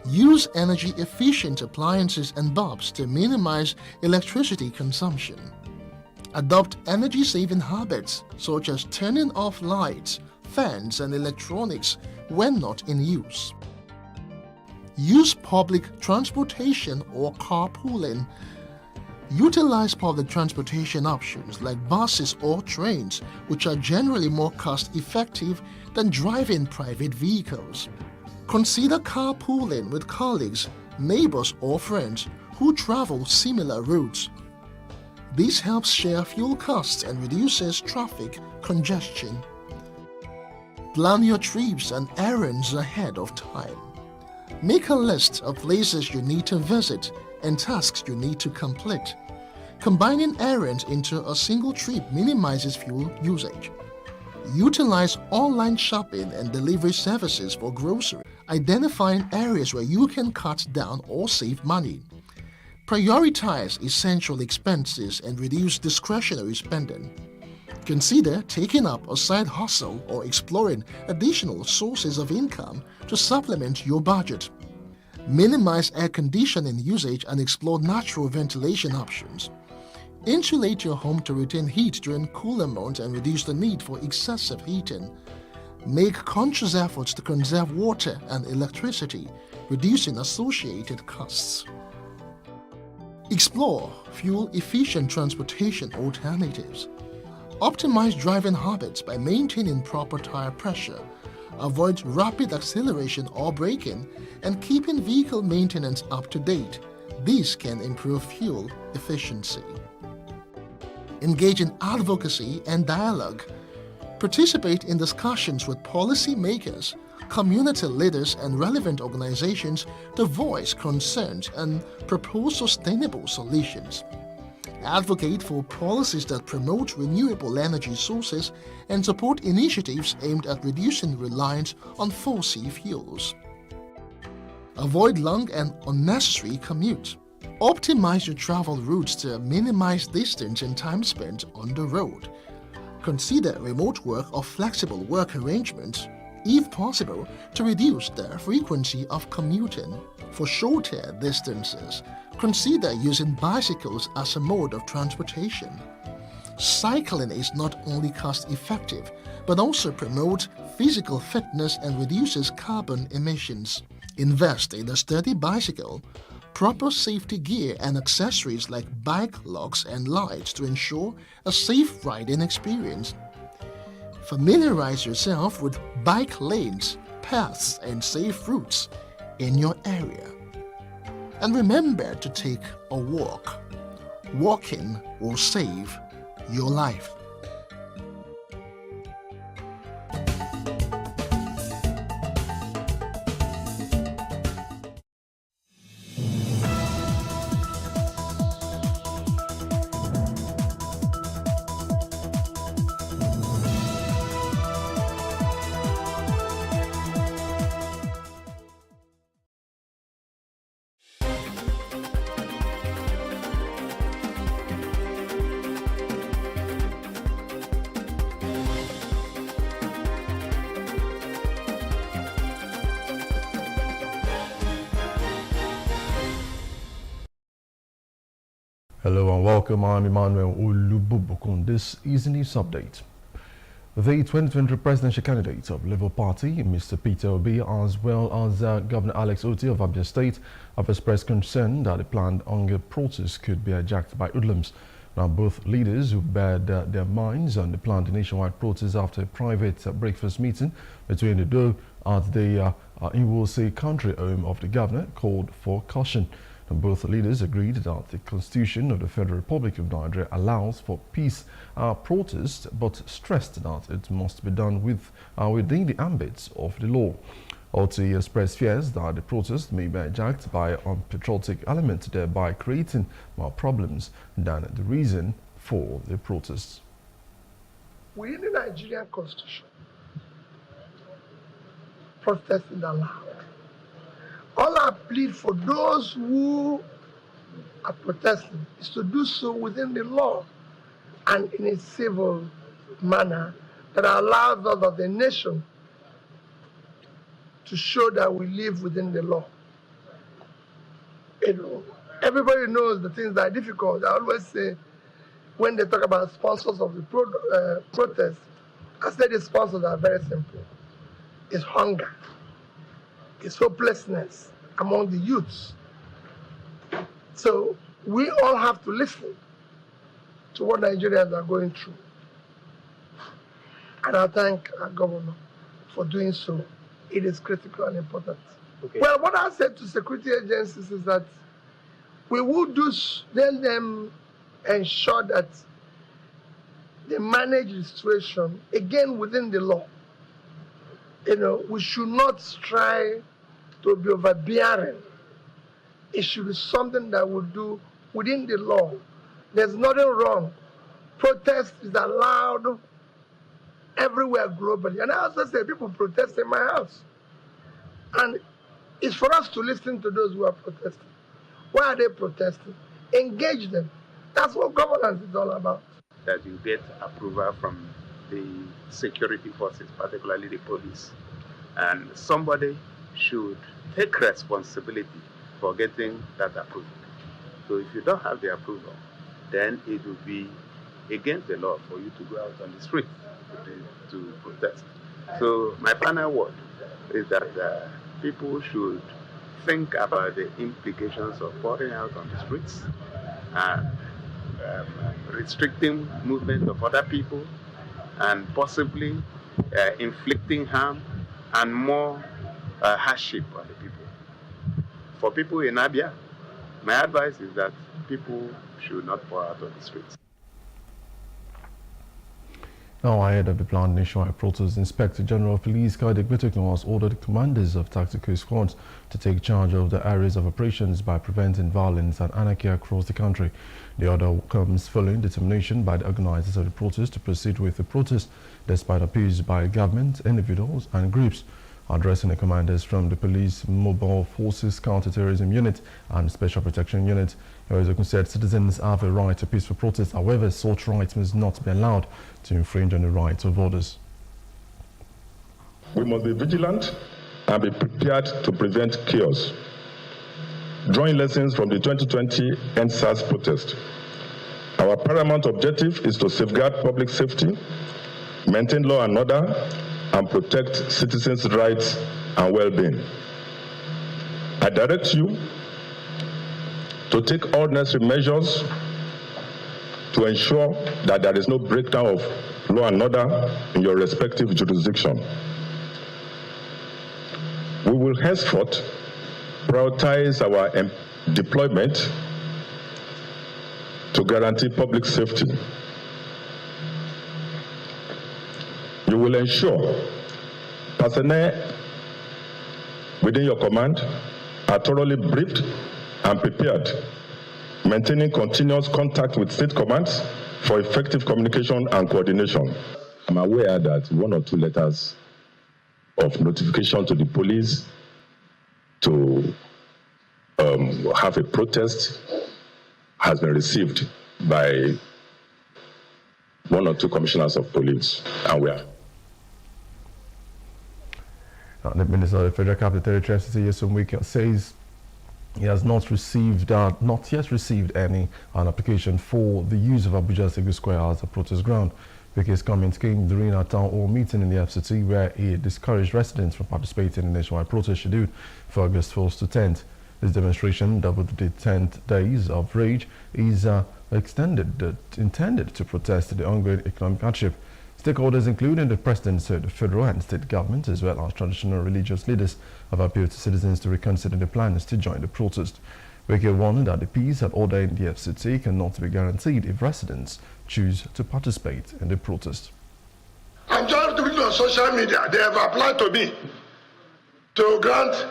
Speaker 9: Use energy-efficient appliances and bulbs to minimize electricity consumption. Adopt energy-saving habits such as turning off lights, fans, and electronics when not in use. Use public transportation or carpooling. Utilize public transportation options like buses or trains, which are generally more cost-effective than driving private vehicles. Consider carpooling with colleagues, neighbors, or friends who travel similar routes. This helps share fuel costs and reduces traffic congestion. Plan your trips and errands ahead of time. Make a list of places you need to visit and tasks you need to complete. Combining errands into a single trip minimizes fuel usage. Utilize online shopping and delivery services for groceries, identifying areas where you can cut down or save money. Prioritize essential expenses and reduce discretionary spending. Consider taking up a side hustle or exploring additional sources of income to supplement your budget. Minimize air conditioning usage and explore natural ventilation options. Insulate your home to retain heat during cooler months and reduce the need for excessive heating. Make conscious efforts to conserve water and electricity, reducing associated costs. Explore fuel-efficient transportation alternatives. Optimize driving habits by maintaining proper tire pressure. Avoid rapid acceleration or braking, and keeping vehicle maintenance up to date. This can improve fuel efficiency. Engage in advocacy and dialogue. Participate in discussions with policymakers, community leaders, and relevant organizations to voice concerns and propose sustainable solutions. Advocate for policies that promote renewable energy sources and support initiatives aimed at reducing reliance on fossil fuels. Avoid long and unnecessary commutes. Optimize your travel routes to minimize distance and time spent on the road. Consider remote work or flexible work arrangements, if possible, to reduce the frequency of commuting. For shorter distances, consider using bicycles as a mode of transportation. Cycling is not only cost-effective, but also promotes physical fitness and reduces carbon emissions. Invest in a sturdy bicycle, proper safety gear and accessories like bike locks and lights to ensure a safe riding experience. Familiarize yourself with bike lanes, paths, and safe routes in your area. And remember to take a walk. Walking will save your life.
Speaker 1: Hello and welcome. I'm Emmanuel Olububukun. This is a news update. The 2020 presidential candidate of Labour Party, Mr. Peter Obi, as well as Governor Alex Otti of Abia State, have expressed concern that the planned hunger protest could be hijacked by hoodlums. Now, both leaders who bared their minds on the planned nationwide protest after a private breakfast meeting between the duo at the Iwose country home of the governor called for caution. And both leaders agreed that the Constitution of the Federal Republic of Nigeria allows for peace protest, but stressed that it must be done within the ambit of the law. Otti expressed fears that the protest may be hijacked by unpatriotic elements, thereby creating more problems than the reason for the protests.
Speaker 2: Within the Nigerian Constitution, protesting allowed. All I plead for those who are protesting is to do so within the law and in a civil manner that allows us of the nation to show that we live within the law. Everybody knows the things that are difficult. I always say, when they talk about sponsors of the protest, I say the sponsors are very simple. It's hunger. It's hopelessness among the youths. So we all have to listen to what Nigerians are going through. And I thank our governor for doing so. It is critical and important. Okay. Well, what I said to security agencies is that we will then ensure that they manage the situation, again, within the law. We should not try to be overbearing. It should be something that we do within the law. There's nothing wrong. Protest is allowed everywhere globally. And I also say people protest in my house. And it's for us to listen to those who are protesting. Why are they protesting? Engage them. That's what governance is all about.
Speaker 3: That you get approval from the security forces, particularly the police. And somebody should take responsibility for getting that approval. So if you don't have the approval, then it will be against the law for you to go out on the street to protest. So my final word is that people should think about the implications of pouring out on the streets and restricting movement of other people and possibly inflicting harm and more hardship on the people. For people in Abia, my advice is that people should not pour out on the streets.
Speaker 1: Now, ahead of the planned nationwide protest, Inspector General of Police Kayode Egbetokun has ordered the commanders of tactical squads to take charge of the areas of operations by preventing violence and anarchy across the country. The order comes following determination by the organizers of the protest to proceed with the protest despite appeals by government, individuals and groups. Addressing the commanders from the Police Mobile Forces Counter-Terrorism Unit and Special Protection Unit, Egbetokun said citizens have a right to peaceful protest. However, such rights must not be allowed to infringe on the rights of others.
Speaker 18: We must be vigilant and be prepared to prevent chaos. Drawing lessons from the 2020 EndSARS protest, our paramount objective is to safeguard public safety, maintain law and order, and protect citizens' rights and well-being. I direct you to take all necessary measures to ensure that there is no breakdown of law and order in your respective jurisdiction. We will henceforth prioritize our deployment to guarantee public safety. You will ensure personnel within your command are thoroughly briefed and prepared, maintaining continuous contact with state commands for effective communication and coordination. I'm aware that 1 or 2 letters of notification to the police to have a protest has been received by 1 or 2 commissioners of police, and we are.
Speaker 1: The Minister of the Federal Capital Territory, FCT, Nyesom Wike, says he has not yet received an application for the use of Abuja Segun Square as a protest ground. Wike's comments came during a town hall meeting in the FCT where he discouraged residents from participating in the nationwide protest scheduled for August 1st to 10th. This demonstration, doubled the 10th days of rage, is intended to protest the ongoing economic hardship. Stakeholders, including the President, the federal and state government, as well as traditional religious leaders, have appealed to citizens to reconsider the plans to join the protest. Wike warned that the peace and order in the FCT cannot be guaranteed if residents choose to participate in the protest.
Speaker 2: I'm just reading on social media. They have applied to me to grant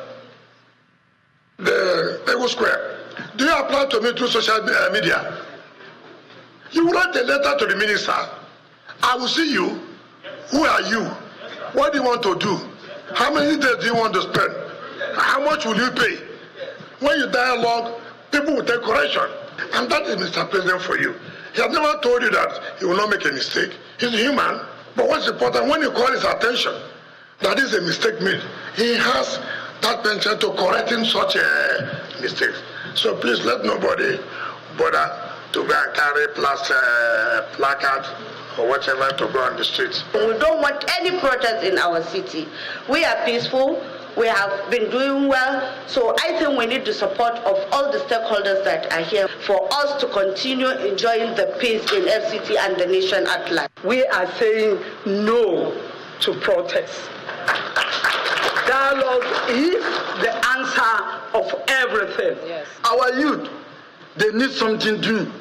Speaker 2: the Segun Square. Do you apply to me through social media? You write a letter to the minister. I will see you. Who are you? What do you want to do? How many days do you want to spend? How much will you pay? When you dialogue, people will take correction. And that is Mr. President for you. He has never told you that he will not make a mistake. He's human. But what's important, when you call his attention that is a mistake made, he has that penchant to correcting such a mistake. So please let nobody bother to go and carry placard or whatever to go on the streets.
Speaker 19: We don't want any protest in our city. We are peaceful. We have been doing well. So I think we need the support of all the stakeholders that are here for us to continue enjoying the peace in FCT and the nation at large.
Speaker 22: We are saying no to protest. Dialogue is the answer of everything.
Speaker 19: Yes.
Speaker 22: Our youth
Speaker 5: They need something doing.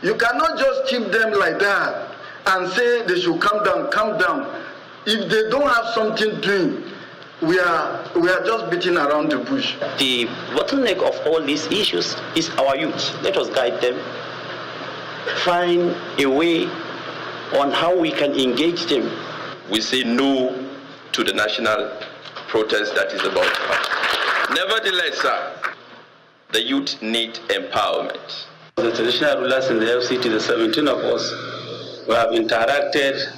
Speaker 5: You cannot just keep them like that and say they should calm down, calm down. If they don't have something doing, we are just beating around the bush.
Speaker 16: The bottleneck of all these issues is our youth. Let us guide them, find a way on how we can engage them.
Speaker 23: We say no to the national protest that is about to happen. Nevertheless, sir, the youth need empowerment.
Speaker 16: The traditional rulers in the FCT, the 17 of us, we have interacted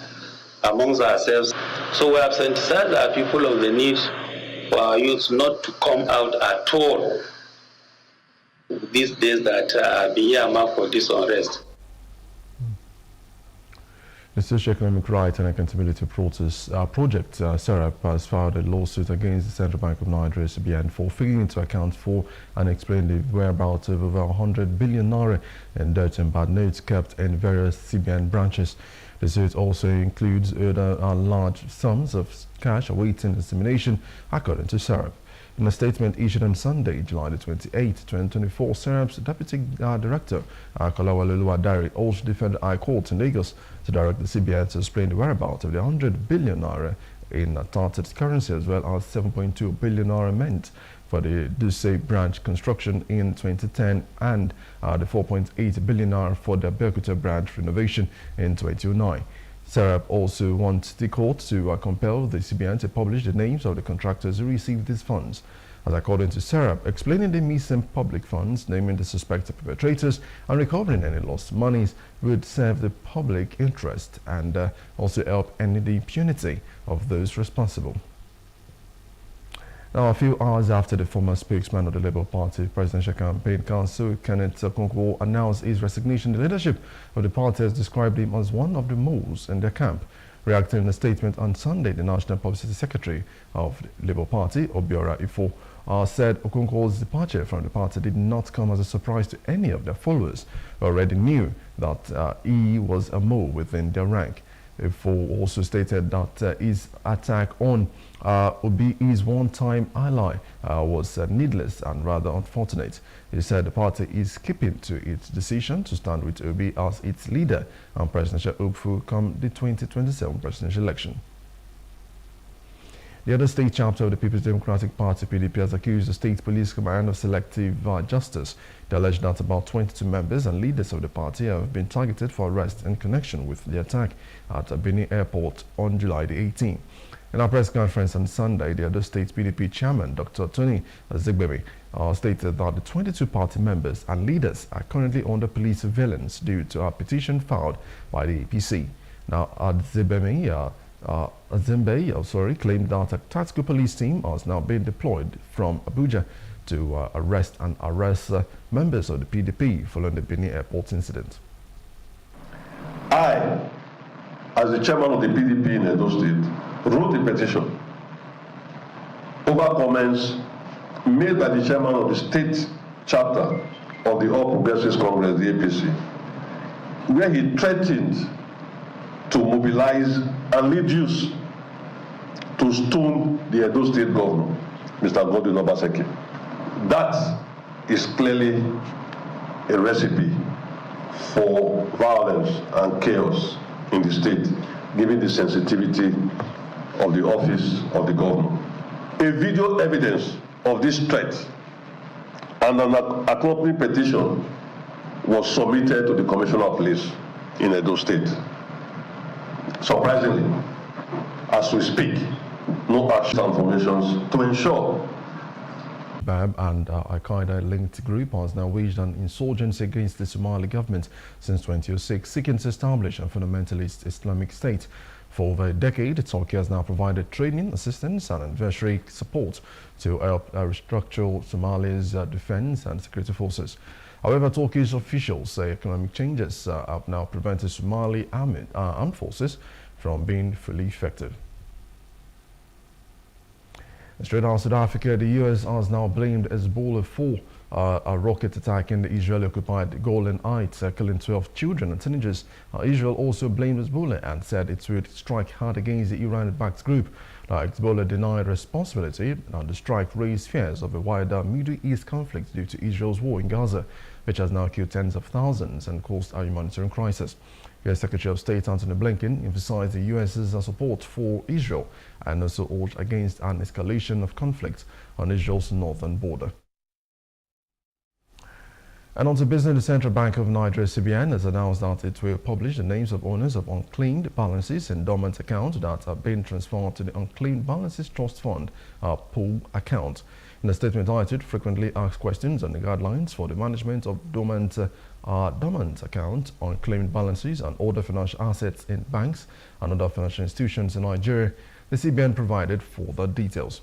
Speaker 16: amongst ourselves. So we have sensitized our people of the need for our youth not to come out at all these days that are being earmarked for this unrest.
Speaker 1: The Socio-Economic Rights and Accountability Project, SERAP, has filed a lawsuit against the Central Bank of Nigeria, CBN, for failing to account for and explain the whereabouts of over 100 billion naira in dirt and bad notes kept in various CBN branches. The suit also includes other large sums of cash awaiting dissemination, according to SERAP. In a statement issued on Sunday, July the 28th, 2024, SERAP's Deputy Director, Kolawole Oluwadare, also defended High Court in Lagos to direct the CBN to explain the whereabouts of the 100 billion naira in tarted currency, as well as 7.2 billion naira meant for the Duse branch construction in 2010 and the 4.8 billion naira for the Abeokuta branch renovation in 2009. SERAP also wants the court to compel the CBN to publish the names of the contractors who received these funds. As according to SERAP, explaining the missing public funds, naming the suspected perpetrators, and recovering any lost monies would serve the public interest and also help end the impunity of those responsible. Now, a few hours after the former spokesman of the Labour Party Presidential Campaign Council, Kenneth Okonkwo, announced his resignation, the leadership of the party has described him as one of the moles in their camp. Reacting in a statement on Sunday, the National Publicity Secretary of the Labour Party, Obiora Ifo, said Okonkwo's departure from the party did not come as a surprise to any of their followers, who already knew that he was a mole within their rank. Ifo also stated that his attack on Obi, his one-time ally, was needless and rather unfortunate. He said the party is keeping to its decision to stand with Obi as its leader and presidential hopeful come the 2027 presidential election. The other state chapter of the People's Democratic Party, PDP, has accused the State Police Command of selective justice. They allege that about 22 members and leaders of the party have been targeted for arrest in connection with the attack at Benin Airport on July the 18th. In a press conference on Sunday, the other state PDP chairman, Dr. Tony Zigbemi, stated that the 22 party members and leaders are currently under police surveillance due to a petition filed by the APC. Now, Zigbemi claimed that a tactical police team has now been deployed from Abuja to arrest members of the PDP following the Benin Airport incident.
Speaker 24: I, as the chairman of the PDP in Edo State, wrote a petition over comments made by the chairman of the state chapter of the All Progressives Congress, the APC, where he threatened to mobilize and lead youth to stone the Edo State governor, Mr. Godwin Obaseki. That is clearly a recipe for violence and chaos in the state, given the sensitivity of the office of the governor. A video evidence of this threat and an accompanying petition was submitted to the Commissioner of Police in Edo State. Surprisingly, as we speak, no action and formations to ensure
Speaker 1: Bab and Al-Qaeda-linked group has now waged an insurgency against the Somali government since 2006, seeking to establish a fundamentalist Islamic state. For over a decade, Turkey has now provided training, assistance and advisory support to help restructure Somalia's defense and security forces. However, Turkish officials say economic changes have now prevented Somali armed forces from being fully effective. Straight out of South Africa, the U.S. has now blamed Hezbollah for a rocket attack in the Israeli-occupied Golan Heights, killing 12 children and teenagers. Israel also blamed Hezbollah and said it would strike hard against the Iran-backed group. Hezbollah denied responsibility, and the strike raised fears of a wider Middle East conflict due to Israel's war in Gaza, which has now killed tens of thousands and caused a humanitarian crisis. U.S. Secretary of State Antony Blinken emphasized the U.S.'s support for Israel and also urged against an escalation of conflict on Israel's northern border. And on to business, the Central Bank of Nigeria, CBN, has announced that it will publish the names of owners of unclaimed balances and dormant accounts that have been transferred to the Unclaimed Balances Trust Fund pool account. In a statement titled Frequently Asked Questions on the Guidelines for the Management of Dormant Account, Unclaimed Balances and Other Financial Assets in Banks and Other Financial Institutions in Nigeria, the CBN provided further details.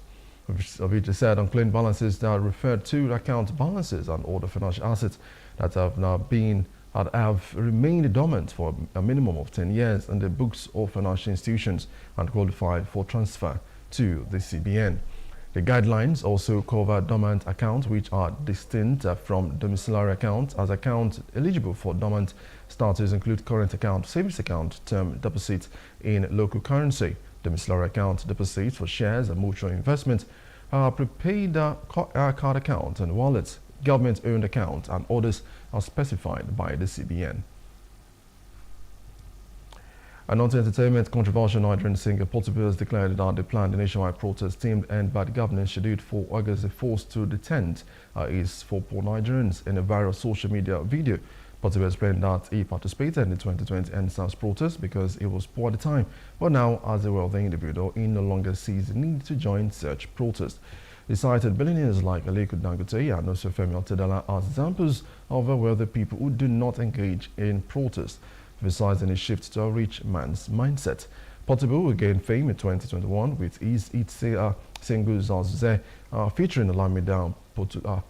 Speaker 1: Of it said unclaimed balances that referred to account balances and other financial assets that have remained dormant for a minimum of 10 years in the books of financial institutions and qualified for transfer to the CBN. The guidelines also cover dormant accounts which are distinct from domiciliary accounts, as accounts eligible for dormant status include current account, savings account, term deposits in local currency, domiciliary account deposits for shares and mutual investments, prepaid card accounts and wallets, government-owned accounts, and others are specified by the CBN. And on to entertainment, controversial Nigerian singer Portable has declared that the planned nationwide protest deemed end bad governance scheduled for August the 4th to the 10th is for poor Nigerians. In a viral social media video, Portable explained that he participated in the 2020 NSAS protest because he was poor at the time, but now, as a wealthy individual, he no longer sees the need to join such protest. He cited billionaires like Aliko Dangote and also Femi Otedala as examples of wealthy people who do not engage in protest, emphasizing a shift to a rich man's mindset. Portable will gain fame in 2021 with his hit singles Zazuze featuring Olamide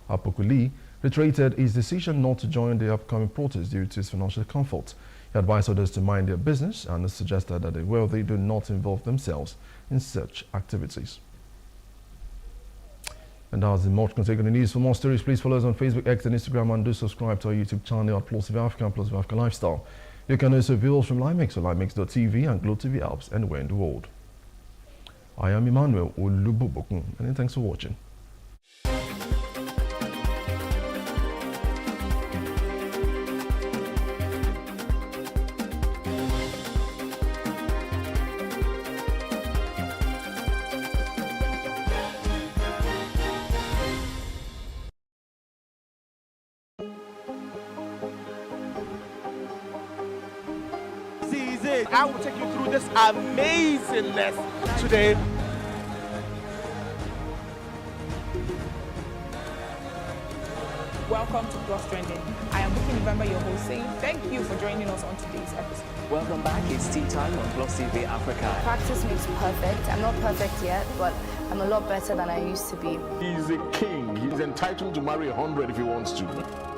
Speaker 1: Apokuli, reiterated his decision not to join the upcoming protest due to his financial comfort. He advised others to mind their business and suggested that the wealthy do not involve themselves in such activities. And that's the most consecutive news. For more stories, please follow us on Facebook, X, and Instagram, and do subscribe to our YouTube channel at Plus Africa and Plus Africa Lifestyle. You can also view us from Limex or Limex.tv and Glow TV apps anywhere in the world. I am Emmanuel Olubobokun, and thanks for watching.
Speaker 6: I will take you through this amazingness today.
Speaker 7: Welcome to Plus Trending. I am Buki November, your host, saying thank you for joining us on today's episode.
Speaker 8: Welcome back. It's tea time on Plus TV Africa.
Speaker 10: Practice makes perfect. I'm not perfect yet, but I'm a lot better than I used to be.
Speaker 25: He's a king. He's entitled to marry 100 if he wants to.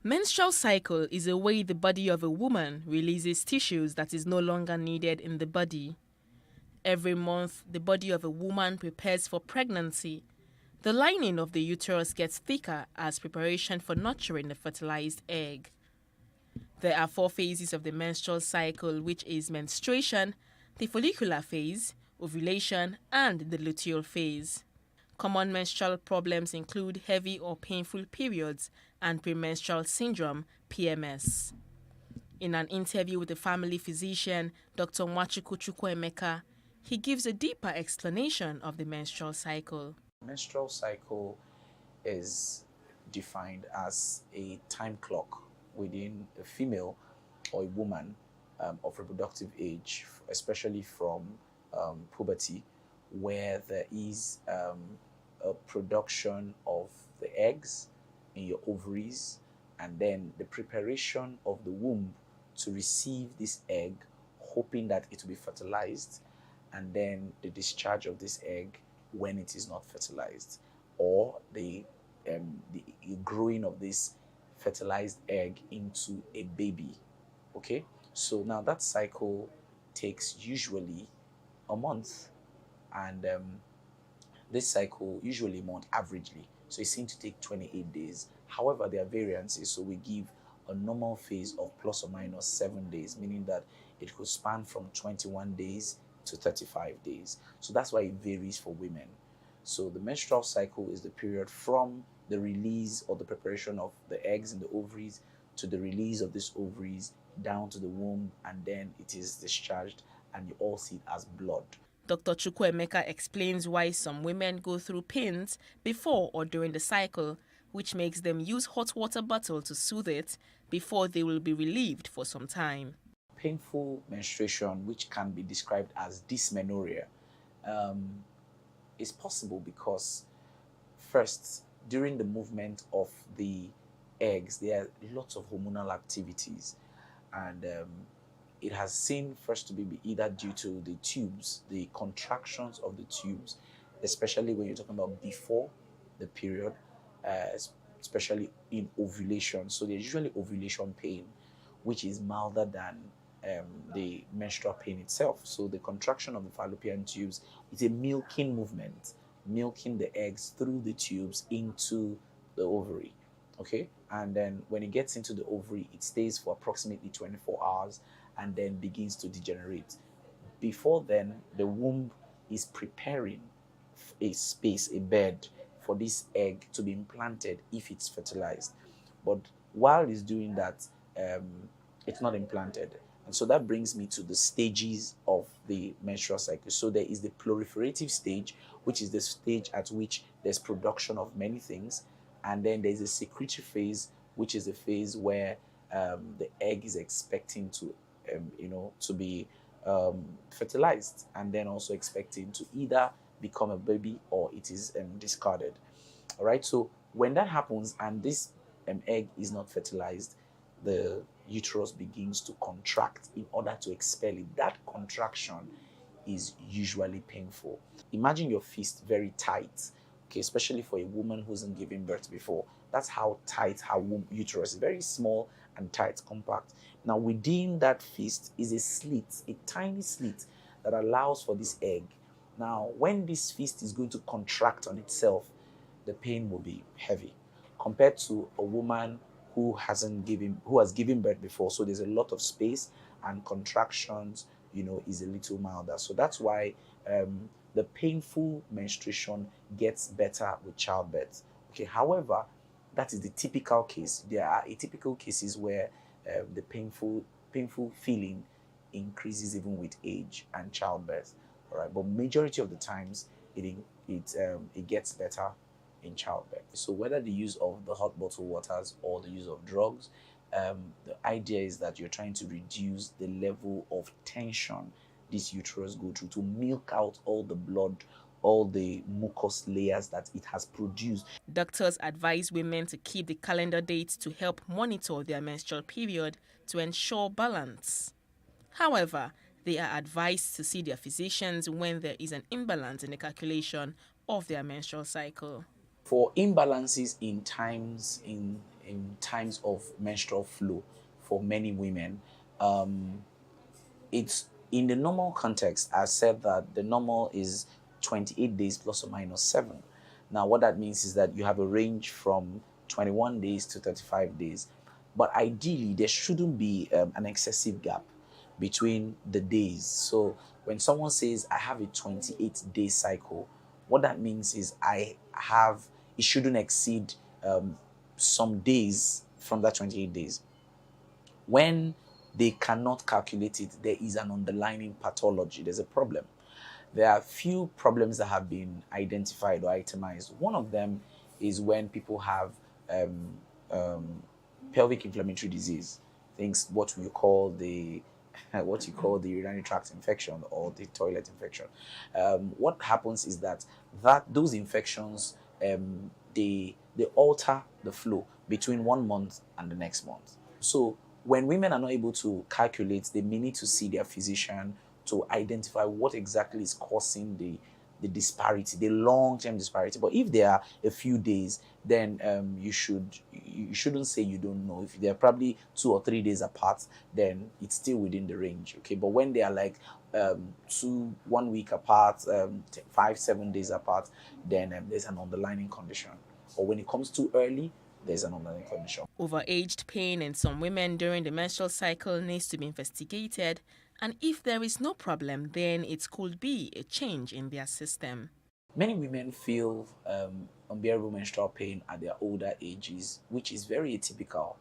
Speaker 26: Menstrual cycle is a way the body of a woman releases tissues that is no longer needed in the body. Every month, the body of a woman prepares for pregnancy. The lining of the uterus gets thicker as preparation for nurturing the fertilized egg. There are 4 phases of the menstrual cycle, which is menstruation, the follicular phase, ovulation, and the luteal phase. Common menstrual problems include heavy or painful periods and premenstrual syndrome, PMS. In an interview with the family physician, Dr. Nwachukwu Chukwuemeka, he gives a deeper explanation of the menstrual cycle.
Speaker 27: Menstrual cycle is defined as a time clock within a female or a woman of reproductive age, especially from puberty, where there is a production of the eggs in your ovaries, and then the preparation of the womb to receive this egg, hoping that it will be fertilized, and then the discharge of this egg when it is not fertilized, or the growing of this fertilized egg into a baby. Okay, so now that cycle takes usually a month, and this cycle usually a month averagely, so it seems to take 28 days. However, there are variances, so we give a normal phase of plus or minus 7 days, meaning that it could span from 21 days to 35 days. So that's why it varies for women. So the menstrual cycle is the period from the release or the preparation of the eggs in the ovaries to the release of these ovaries down to the womb, and then it is discharged, and you all see it as blood.
Speaker 26: Dr. Chukwuemeka explains why some women go through pains before or during the cycle, which makes them use hot water bottle to soothe it before they will be relieved for some time.
Speaker 27: Painful menstruation, which can be described as dysmenorrhea, is possible because, first, during the movement of the eggs, there are lots of hormonal activities, and it has seen first to be either due to the tubes, the contractions of the tubes, especially when you're talking about before the period, especially in ovulation. So there's usually ovulation pain, which is milder than the menstrual pain itself. So the contraction of the fallopian tubes is a milking movement, milking the eggs through the tubes into the ovary. Okay, and then when it gets into the ovary, it stays for approximately 24 hours and then begins to degenerate. Before then, the womb is preparing a space, a bed for this egg to be implanted if it's fertilized. But while it's doing that, it's not implanted. And so that brings me to the stages of the menstrual cycle. So there is the proliferative stage, which is the stage at which there's production of many things. And then there's a secretory phase, which is the phase where the egg is expecting to, to be fertilized, and then also expecting to either become a baby or it is discarded. All right. So when that happens and this egg is not fertilized, the uterus begins to contract in order to expel it. That contraction is usually painful. Imagine your fist very tight. Okay, especially for a woman who hasn't given birth before. That's how tight her uterus is. Very small and tight, compact. Now, within that fist is a slit, a tiny slit that allows for this egg. Now, when this fist is going to contract on itself, the pain will be heavy compared to a woman who has given birth before. So there's a lot of space, and contractions, is a little milder. So that's why the painful menstruation gets better with childbirth. Okay, however, that is the typical case. There are atypical cases where the painful feeling increases even with age and childbirth. All right, but majority of the times it gets better in childbirth. So whether the use of the hot bottled waters or the use of drugs, the idea is that you're trying to reduce the level of tension this uterus go through to milk out all the blood, all the mucous layers that it has produced.
Speaker 26: Doctors advise women to keep the calendar dates to help monitor their menstrual period to ensure balance. However, they are advised to see their physicians when there is an imbalance in the calculation of their menstrual cycle.
Speaker 27: For imbalances in times of menstrual flow for many women, it's in the normal context. I said that the normal is 28 days plus or minus 7. Now, what that means is that you have a range from 21 days to 35 days. But ideally, there shouldn't be an excessive gap between the days. So when someone says, I have a 28-day cycle, what that means is it shouldn't exceed some days from that 28 days. When they cannot calculate it, there is an underlying pathology. There's a problem. There are few problems that have been identified or itemized. One of them is when people have pelvic inflammatory disease, what you call the urinary tract infection or the toilet infection. What happens is that those infections they alter the flow between 1 month and the next month. So when women are not able to calculate, they may need to see their physician to identify what exactly is causing the disparity, the long-term disparity. But if there are a few days, then you shouldn't say you don't know. If they're probably 2 or 3 days apart, then it's still within the range. Okay, but when they are like 1 week apart, 5-7 days apart, then there's an underlying condition. Or when it comes too early, there's an underlying condition.
Speaker 26: Overaged pain in some women during the menstrual cycle needs to be investigated, and if there is no problem, then it could be a change in their system.
Speaker 27: Many women feel unbearable menstrual pain at their older ages, which is very atypical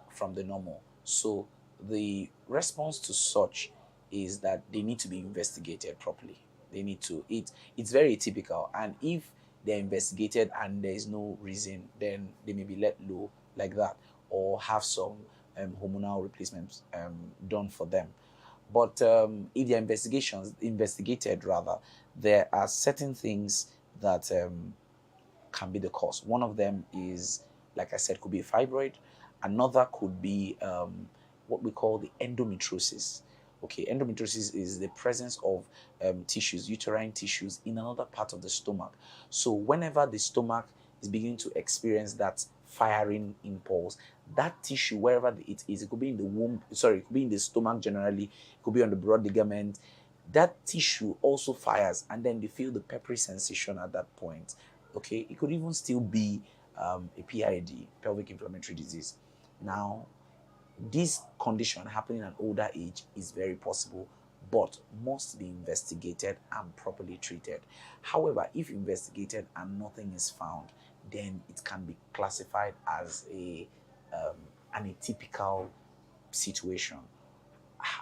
Speaker 27: from the normal. So the response to such is that they need to be investigated properly. They need to. It's very atypical, and if they're investigated and there is no reason, then they may be let low like that, or have some hormonal replacements done for them. But if they're investigated, there are certain things that can be the cause. One of them is, like I said, could be a fibroid. Another could be what we call the endometriosis. Okay, endometriosis is the presence of tissues, uterine tissues, in another part of the stomach. So whenever the stomach is beginning to experience that firing impulse, that tissue, wherever it is, it could be in the womb, it could be in the stomach generally, it could be on the broad ligament, that tissue also fires, and then they feel the peppery sensation at that point. Okay, it could even still be a PID, pelvic inflammatory disease. Now, this condition happening at older age is very possible, but must be investigated and properly treated. However, if investigated and nothing is found, then it can be classified as an atypical situation.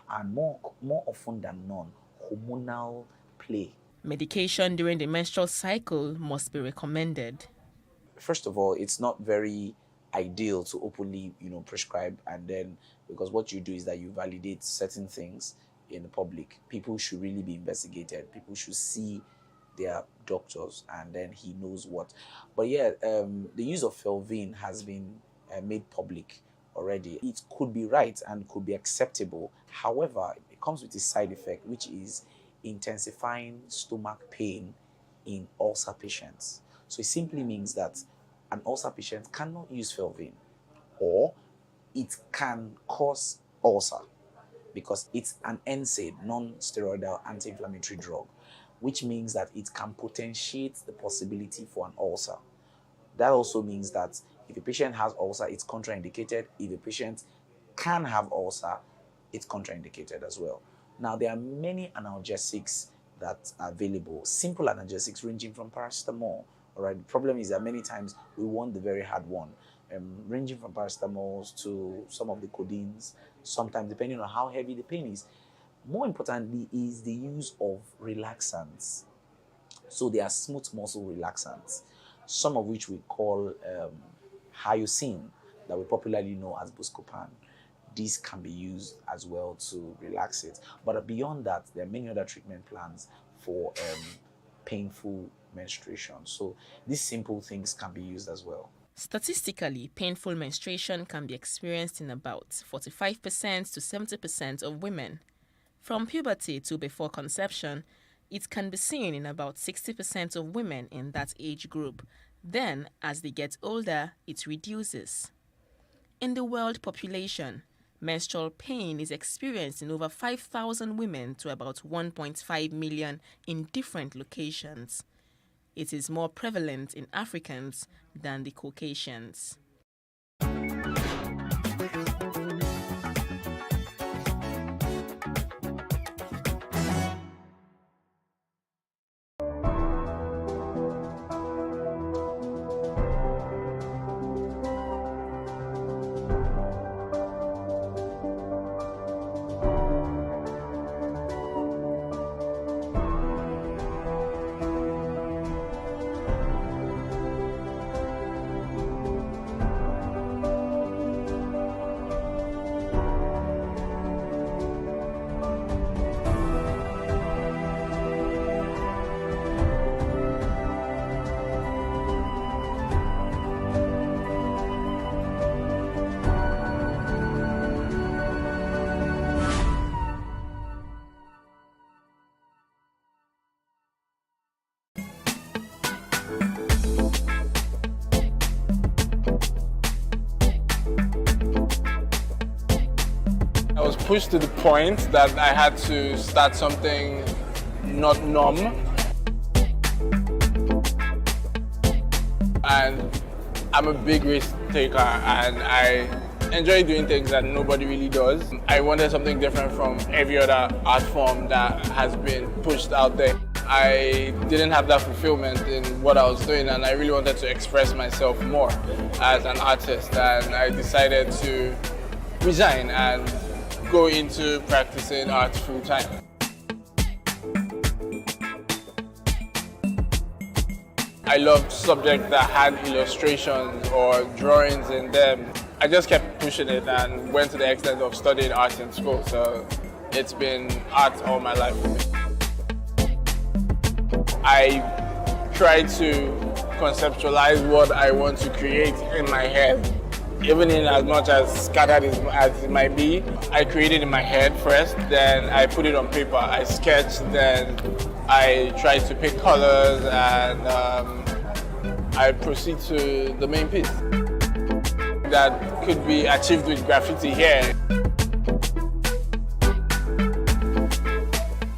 Speaker 27: And more often than not, hormonal play.
Speaker 26: Medication during the menstrual cycle must be recommended.
Speaker 27: First of all, it's not very ideal to openly, prescribe, and then, because what you do is that you validate certain things in the public. People should really be investigated. People should see their doctors, and then he knows what. But yeah, the use of Felvin has been made public already. It could be right and could be acceptable. However, it comes with a side effect, which is intensifying stomach pain in ulcer patients. So it simply means that an ulcer patient cannot use Felvin, or it can cause ulcer because it's an NSAID, non-steroidal anti-inflammatory drug, which means that it can potentiate the possibility for an ulcer. That also means that if a patient has ulcer, it's contraindicated. If a patient can have ulcer, it's contraindicated as well. Now, there are many analgesics that are available, simple analgesics ranging from paracetamol. All right. The problem is that many times we want the very hard one, ranging from paracetamols to some of the codeines, sometimes depending on how heavy the pain is. More importantly is the use of relaxants. So there are smooth muscle relaxants, some of which we call hyoscine, that we popularly know as Buscopan. These can be used as well to relax it. But beyond that, there are many other treatment plans for painful menstruation. So these simple things can be used as well.
Speaker 26: Statistically, painful menstruation can be experienced in about 45% to 70% of women. From puberty to before conception, it can be seen in about 60% of women in that age group. Then, as they get older, it reduces. In the world population, menstrual pain is experienced in over 5,000 women to about 1.5 million in different locations. It is more prevalent in Africans than the Caucasians.
Speaker 4: was pushed to the point that I had to start something not norm. And I'm a big risk taker, and I enjoy doing things that nobody really does. I wanted something different from every other art form that has been pushed out there. I didn't have that fulfillment in what I was doing, and I really wanted to express myself more as an artist, and I decided to resign and go into practicing art full time. I loved subjects that had illustrations or drawings in them. I just kept pushing it and went to the extent of studying art in school, so it's been art all my life for me. I try to conceptualize what I want to create in my head. Even in as much as scattered as it might be, I create it in my head first, then I put it on paper. I sketch, then I try to pick colors, and I proceed to the main piece. That could be achieved with graffiti here.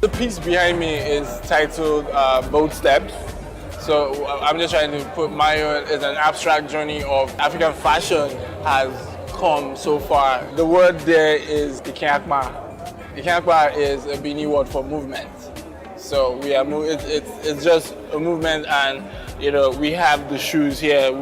Speaker 4: The piece behind me is titled Bold Steps. So I'm just trying to put my own, it's an abstract journey of African fashion has come so far. The word there is Ikeakpa. Ikeakpa is a Bini word for movement. So we are it's just a movement, and we have the shoes here.